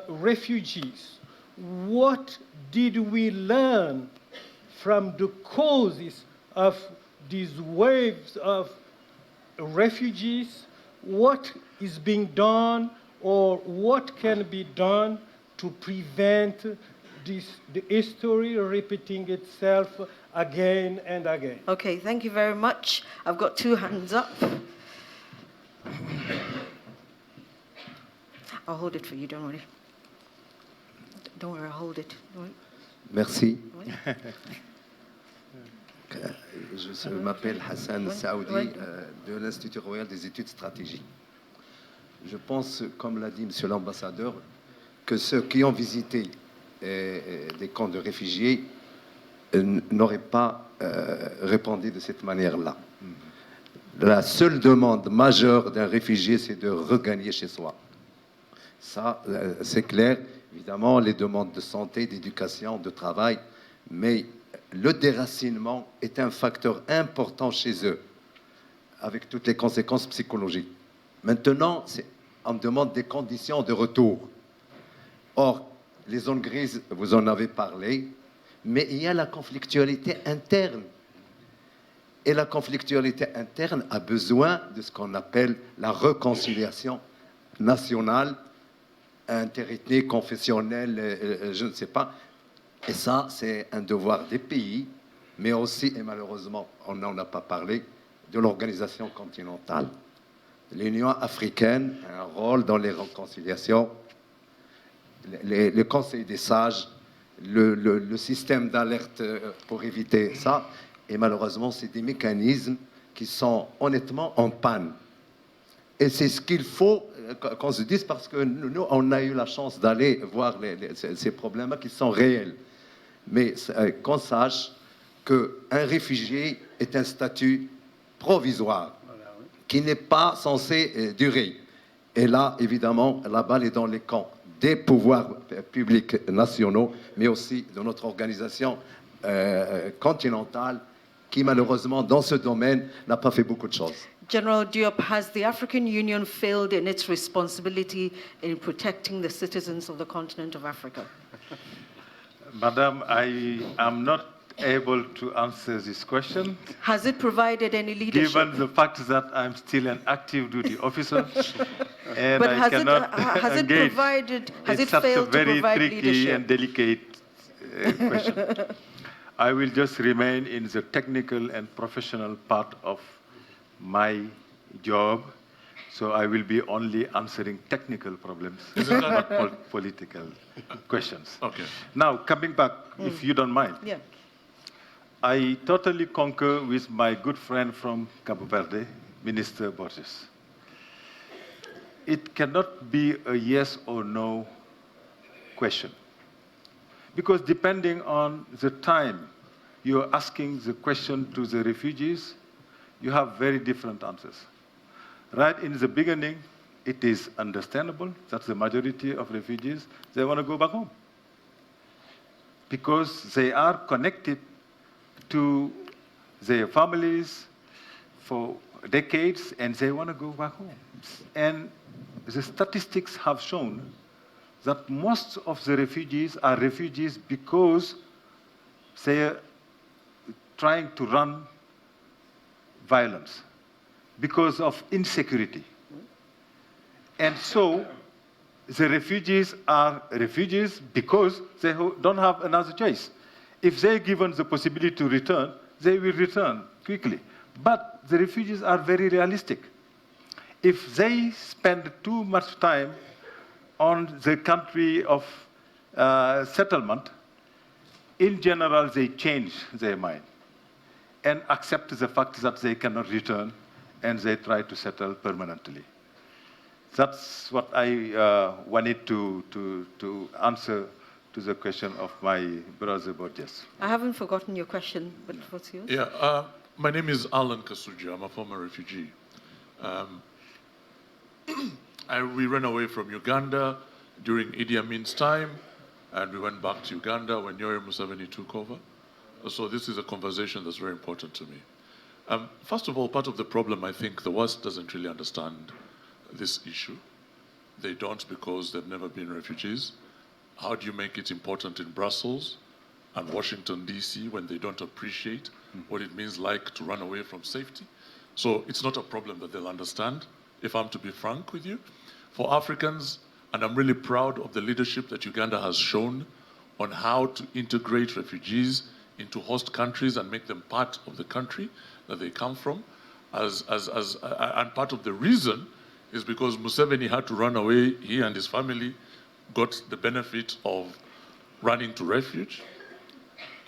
refugees, what did we learn from the causes of these waves of refugees? What is being done, or what can be done to prevent the history repeating itself again and again? Okay, thank you very much. I've got two hands up. I'll hold it for you, don't worry. Don't worry, I'll hold it. Merci. Je m'appelle Hassan Saoudi de l'Institut Royal des Études Stratégiques. Je pense, comme l'a dit Monsieur l'ambassadeur, que ceux qui ont visité des camps de réfugiés n'auraient pas répondu de cette manière-là. La seule demande majeure d'un réfugié, c'est de regagner chez soi. Ça, c'est clair. Évidemment, les demandes de santé, d'éducation, de travail, mais le déracinement est un facteur important chez eux, avec toutes les conséquences psychologiques. Maintenant, on demande des conditions de retour. Or, les zones grises, vous en avez parlé, mais il y a la conflictualité interne. Et la conflictualité interne a besoin de ce qu'on appelle la réconciliation nationale, interethnique, confessionnelle, je ne sais pas. Et ça, c'est un devoir des pays, mais aussi, et malheureusement, on n'en a pas parlé, de l'organisation continentale. L'Union africaine a un rôle dans les réconciliations, le Conseil des sages, le système d'alerte pour éviter ça. Et malheureusement, c'est des mécanismes qui sont honnêtement en panne. Et c'est ce qu'il faut qu'on se dise, parce que nous, on a eu la chance d'aller voir ces problèmes qui sont réels. Mais qu'on sache qu'un réfugié est un statut provisoire qui n'est pas censé durer. Et là, évidemment, la balle est dans les camps des pouvoirs publics nationaux, mais aussi de notre organisation continentale qui, malheureusement, dans ce domaine, n'a pas fait beaucoup de choses. General Diop, has the African Union failed in its responsibility in protecting the citizens of the continent of Africa? Madam, I am not able to answer this question. Has it provided any leadership? Given the fact that I'm still an active duty officer, and but I cannot has it engage. Provided? Has It's it failed such a very to provide tricky leadership? and delicate question. I will just remain in the technical and professional part of my job, so I will be only answering technical problems, not political questions. Okay. Now, coming back, if you don't mind. Yeah. I totally concur with my good friend from Cabo Verde, Minister Borges. It cannot be a yes or no question. Because depending on the time you're asking the question to the refugees, you have very different answers. Right in the beginning, it is understandable that the majority of refugees, they want to go back home. Because they are connected to their families for decades, and they want to go back home. And the statistics have shown that most of the refugees are refugees because they are trying to run violence, because of insecurity. And so the refugees are refugees because they don't have another choice. If they're given the possibility to return, they will return quickly. But the refugees are very realistic. If they spend too much time on the country of settlement, in general, they change their mind and accept the fact that they cannot return, and they try to settle permanently. That's what I wanted to answer to the question of my brother Borges. I haven't forgotten your question, but what's yours? Yeah, my name is Alan Kasuji. I'm a former refugee. We ran away from Uganda during Idi Amin's time, and we went back to Uganda when Yoweri Museveni took over. So this is a conversation that's very important to me. First of all, part of the problem, I think the West doesn't really understand this issue. They don't because they've never been refugees. How do you make it important in Brussels and Washington, D.C. when they don't appreciate what it means like to run away from safety? So it's not a problem that they'll understand, if I'm to be frank with you. For Africans, and I'm really proud of the leadership that Uganda has shown on how to integrate refugees into host countries and make them part of the country that they come from. And part of the reason is because Museveni had to run away. He and his family got the benefit of running to refuge.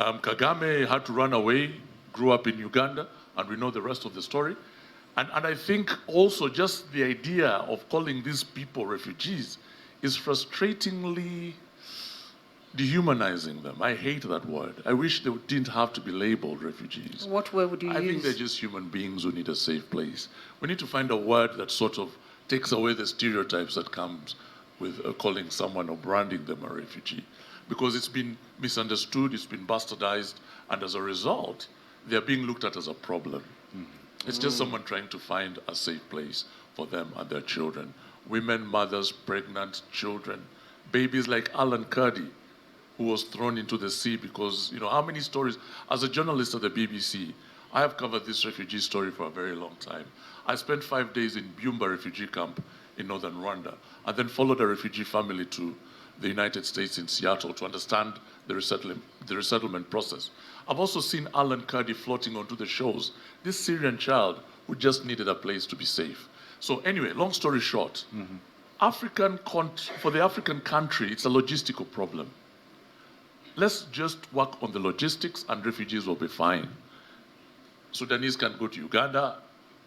Kagame had to run away, grew up in Uganda, and we know the rest of the story. And I think also just the idea of calling these people refugees is frustratingly dehumanizing them. I hate that word. I wish they didn't have to be labeled refugees. What word would you use? I think they're just human beings who need a safe place. We need to find a word that sort of takes away the stereotypes that comes with calling someone or branding them a refugee. Because it's been misunderstood, it's been bastardized, and as a result, they're being looked at as a problem. It's just someone trying to find a safe place for them and their children. Women, mothers, pregnant, children, babies like Alan Kurdi, who was thrown into the sea because, you know, how many stories? As a journalist at the BBC, I have covered this refugee story for a very long time. I spent 5 days in Byumba refugee camp in northern Rwanda, and then followed a refugee family to the United States in Seattle to understand the resettlement process. I've also seen Alan Kurdi floating onto the shores, this Syrian child who just needed a place to be safe. So anyway, long story short, for the African country, it's a logistical problem. Let's just work on the logistics and refugees will be fine. Sudanese can go to Uganda,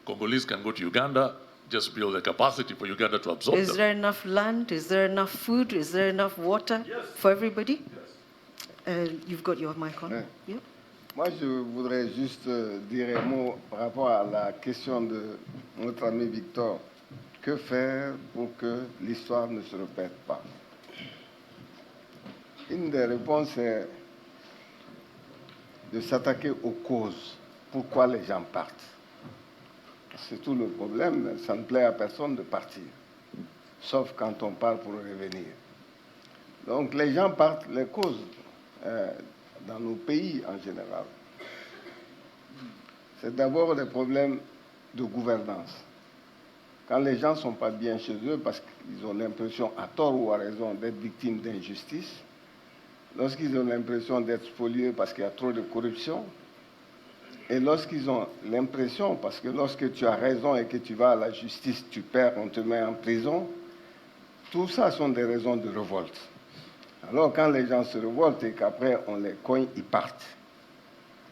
Congolese can go to Uganda, just build a capacity for Uganda to absorb them. Is there enough land? Is there enough food? Is there enough water for everybody? You've got your mic on. Yeah. Moi, je voudrais juste dire un mot par rapport à la question de notre ami Victor. Que faire pour que l'histoire ne se répète pas? Une des réponses est de s'attaquer aux causes. Pourquoi les gens partent? C'est tout le problème. Ça ne plaît à personne de partir, sauf quand on part pour revenir. Donc les gens partent, les causes dans nos pays en général. C'est d'abord des problèmes de gouvernance. Quand les gens ne sont pas bien chez eux parce qu'ils ont l'impression, à tort ou à raison, d'être victimes d'injustice, lorsqu'ils ont l'impression d'être spoliés parce qu'il y a trop de corruption, et lorsqu'ils ont l'impression, parce que lorsque tu as raison et que tu vas à la justice, tu perds, on te met en prison, tout ça sont des raisons de révolte. Alors quand les gens se révoltent et qu'après on les cogne, ils partent.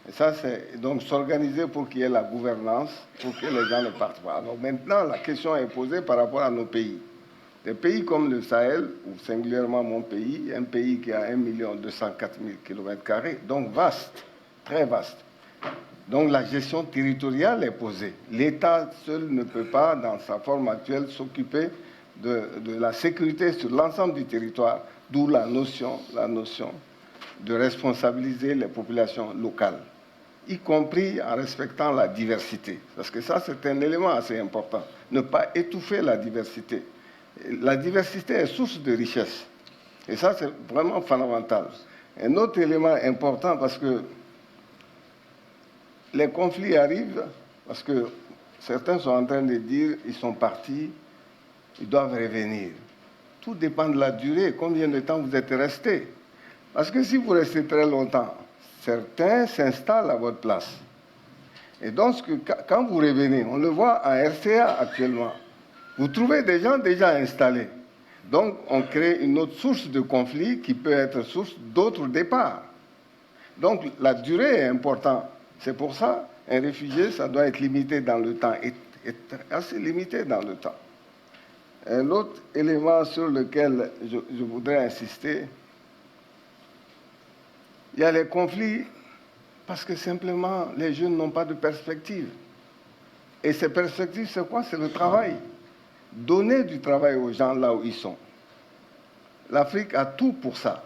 Et ça, c'est donc s'organiser pour qu'il y ait la gouvernance, pour que les gens ne partent pas. Alors maintenant, la question est posée par rapport à nos pays. Des pays comme le Sahel, ou singulièrement mon pays, un pays qui a 1 204 000 km², donc vaste, très vaste. Donc la gestion territoriale est posée. L'État seul ne peut pas, dans sa forme actuelle, s'occuper de la sécurité sur l'ensemble du territoire, d'où la notion de responsabiliser les populations locales, y compris en respectant la diversité. Parce que ça, c'est un élément assez important. Ne pas étouffer la diversité. La diversité est source de richesse. Et ça, c'est vraiment fondamental. Un autre élément important, parce que les conflits arrivent, parce que certains sont en train de dire ils sont partis, ils doivent revenir. Tout dépend de la durée, combien de temps vous êtes restés. Parce que si vous restez très longtemps, certains s'installent à votre place. Et donc, quand vous revenez, on le voit en RCA actuellement, vous trouvez des gens déjà installés. Donc, on crée une autre source de conflit qui peut être source d'autres départs. Donc, la durée est importante. C'est pour ça, un réfugié, ça doit être limité dans le temps, et assez limité dans le temps. Un autre élément sur lequel je voudrais insister, il y a les conflits parce que simplement les jeunes n'ont pas de perspective. Et ces perspectives, c'est quoi? C'est le travail. Donner du travail aux gens là où ils sont. L'Afrique a tout pour ça.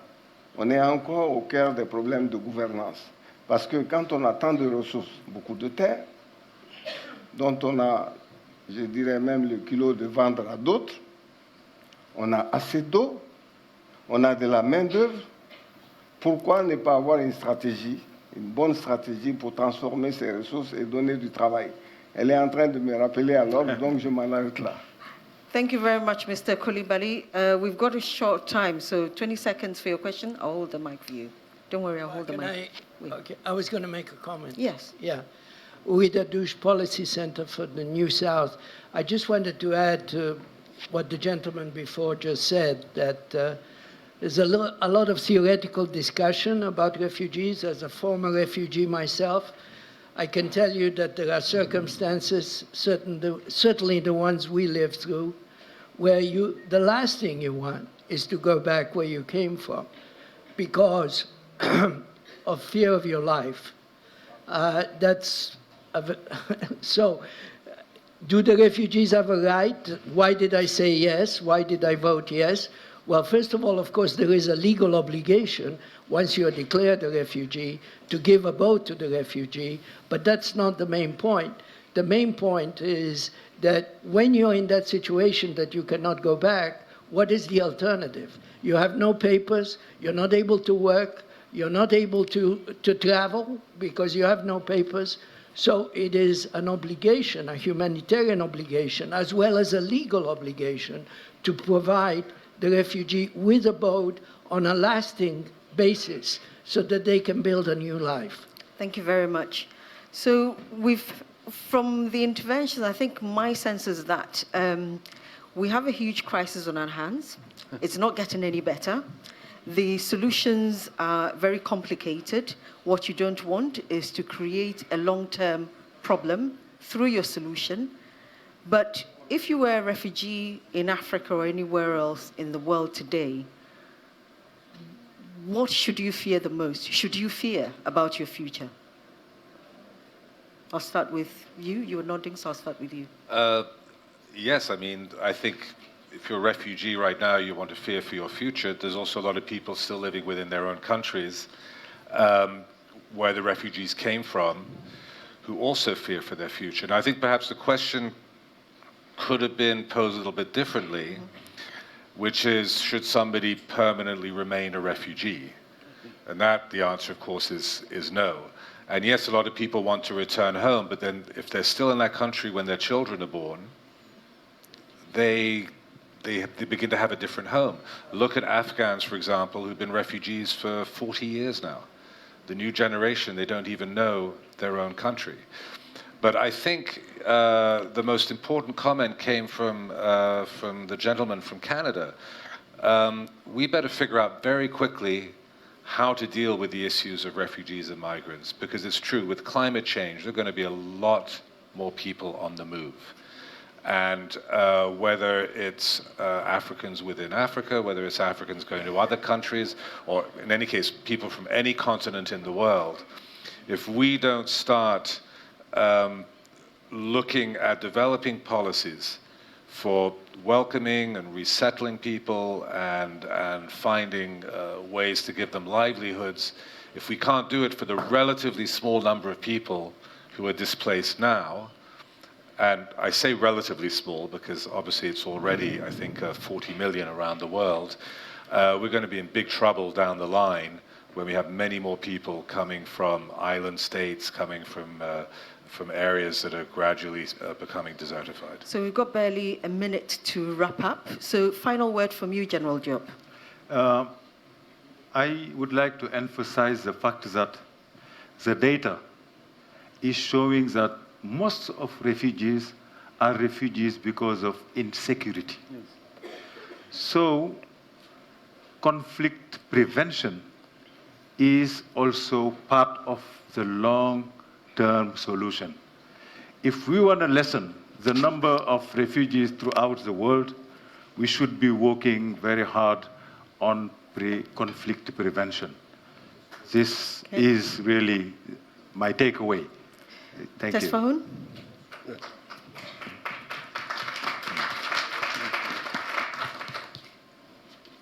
On est encore au cœur des problèmes de gouvernance. Parce que quand on a tant de ressources, beaucoup de terres, dont on a, je dirais même le kilo de vendre à d'autres, on a assez d'eau, on a de la main-d'œuvre, pourquoi ne pas avoir une stratégie, une bonne stratégie pour transformer ces ressources et donner du travail? Elle est en train de me rappeler à l'ordre, donc je m'en arrête là. Thank you very much, Mr. Coulibaly. We've got a short time, so 20 seconds for your question. I'll hold the mic for you. Don't worry, I'll hold the mic. Okay, I was going to make a comment. Yes. Yeah. With the Douche Policy Center for the New South, I just wanted to add to what the gentleman before just said, that there's a lot of theoretical discussion about refugees. As a former refugee myself, I can tell you that there are circumstances, certainly the ones we lived through, where the last thing you want is to go back where you came from because of fear of your life. So, do the refugees have a right? Why did I say yes? Why did I vote yes? Well, first of all, of course, there is a legal obligation, once you are declared a refugee, to give a boat to the refugee, but that's not the main point. The main point is that when you're in that situation that you cannot go back, what is the alternative? You have no papers, you're not able to work, you're not able to travel because you have no papers. So it is an obligation, a humanitarian obligation, as well as a legal obligation to provide the refugee with a boat on a lasting basis so that they can build a new life. Thank you very much. So from the intervention, I think my sense is that we have a huge crisis on our hands. It's not getting any better. The solutions are very complicated. What you don't want is to create a long-term problem through your solution. But if you were a refugee in Africa or anywhere else in the world today, what should you fear the most? Should you fear about your future? I'll start with you. You're nodding, so I'll start with you. Yes, I mean, I think if you're a refugee right now, you want to fear for your future. There's also a lot of people still living within their own countries where the refugees came from who also fear for their future. And I think perhaps the question could have been posed a little bit differently, which is, should somebody permanently remain a refugee? And that, the answer, of course, is no. And yes, a lot of people want to return home, but then if they're still in that country when their children are born, they begin to have a different home. Look at Afghans, for example, who've been refugees for 40 years now. The new generation, they don't even know their own country. But I think the most important comment came from the gentleman from Canada. We better figure out very quickly how to deal with the issues of refugees and migrants, because it's true, with climate change, there are going to be a lot more people on the move. And whether it's Africans within Africa, whether it's Africans going to other countries, or in any case, people from any continent in the world, if we don't start looking at developing policies for welcoming and resettling people and finding ways to give them livelihoods, if we can't do it for the relatively small number of people who are displaced now, and I say relatively small because obviously it's already, I think, 40 million around the world, we're going to be in big trouble down the line when we have many more people coming from island states, coming from areas that are gradually becoming desertified. So we've got barely a minute to wrap up. So final word from you, General Diop. I would like to emphasize the fact that the data is showing that most of refugees are refugees because of insecurity. Yes. So conflict prevention is also part of the long-term solution. If we want to lessen the number of refugees throughout the world, we should be working very hard on conflict prevention. This is really my takeaway. Thank you. Tesfahun?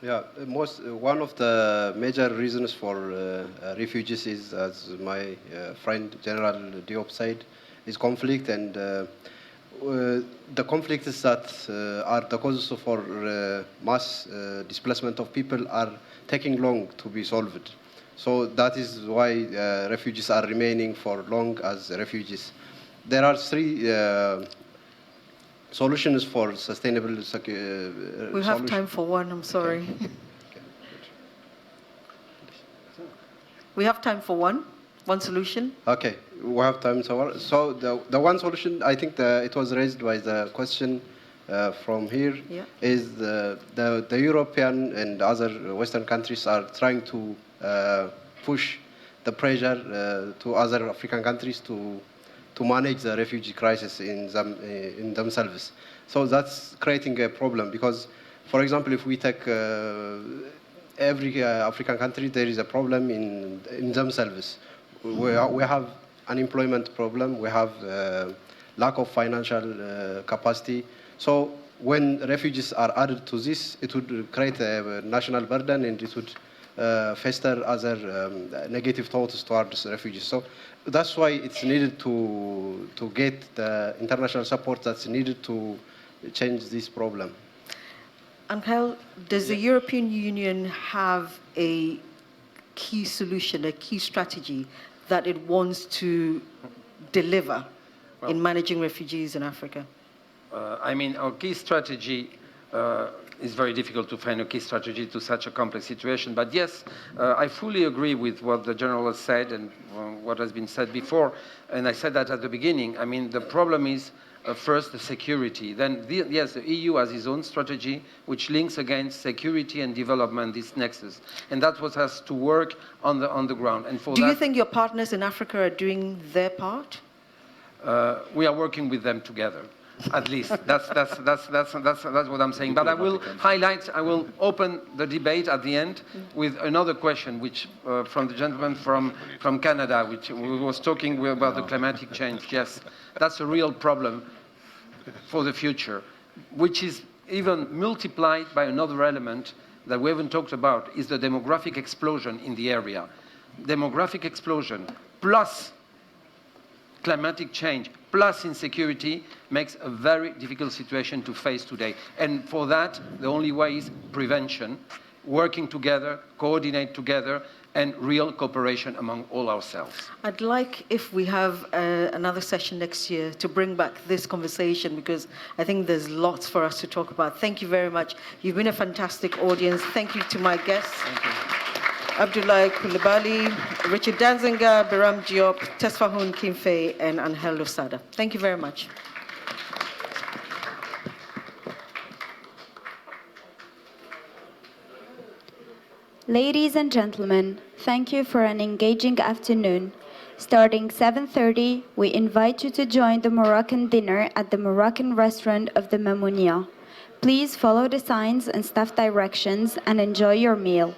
Yeah, one of the major reasons for refugees is, as my friend General Diop said, is conflict, and the conflicts that are the causes for mass displacement of people are taking long to be solved. So that is why refugees are remaining for long as refugees. There are three solutions for sustainable we have time for one, I'm sorry. Okay. We have time for one solution. Okay, we have time for one. So the one solution, I think it was raised by the question from here, is the European and other Western countries are trying to push the pressure to other African countries to manage the refugee crisis in themselves. So that's creating a problem because, for example, if we take every African country, there is a problem in themselves. We have unemployment problem, we have lack of financial capacity. So when refugees are added to this, it would create a national burden and it would fester other negative thoughts towards refugees. So that's why it's needed to get the international support that's needed to change this problem. And Kyle, does the European Union have a key solution, a key strategy that it wants to deliver in managing refugees in Africa? I mean, our key strategy it's very difficult to find a key strategy to such a complex situation. But yes, I fully agree with what the General has said and what has been said before. And I said that at the beginning. I mean, the problem is first the security. Then, yes, the EU has its own strategy, which links against security and development, this nexus. And that's what has to work on the ground. And for Do you think your partners in Africa are doing their part? We are working with them together. At least that's what I'm saying. But I will highlight, I will open the debate at the end with another question, which from the gentleman from Canada, which was talking about the climatic change. Yes, that's a real problem for the future, which is even multiplied by another element that we haven't talked about, is the demographic explosion in the area. Demographic explosion plus climatic change plus insecurity makes a very difficult situation to face today. And for that, the only way is prevention, working together, coordinate together, and real cooperation among all ourselves. I'd like, if we have another session next year, to bring back this conversation, because I think there's lots for us to talk about. Thank you very much. You've been a fantastic audience. Thank you to my guests. Thank you. Abdoullah Coulibaly, Richard Danziger, Birame Diop, Tesfahun Kinfie, and Angel Losada. Thank you very much. Ladies and gentlemen, thank you for an engaging afternoon. Starting 7:30, we invite you to join the Moroccan dinner at the Moroccan restaurant of the Mamounia. Please follow the signs and staff directions and enjoy your meal.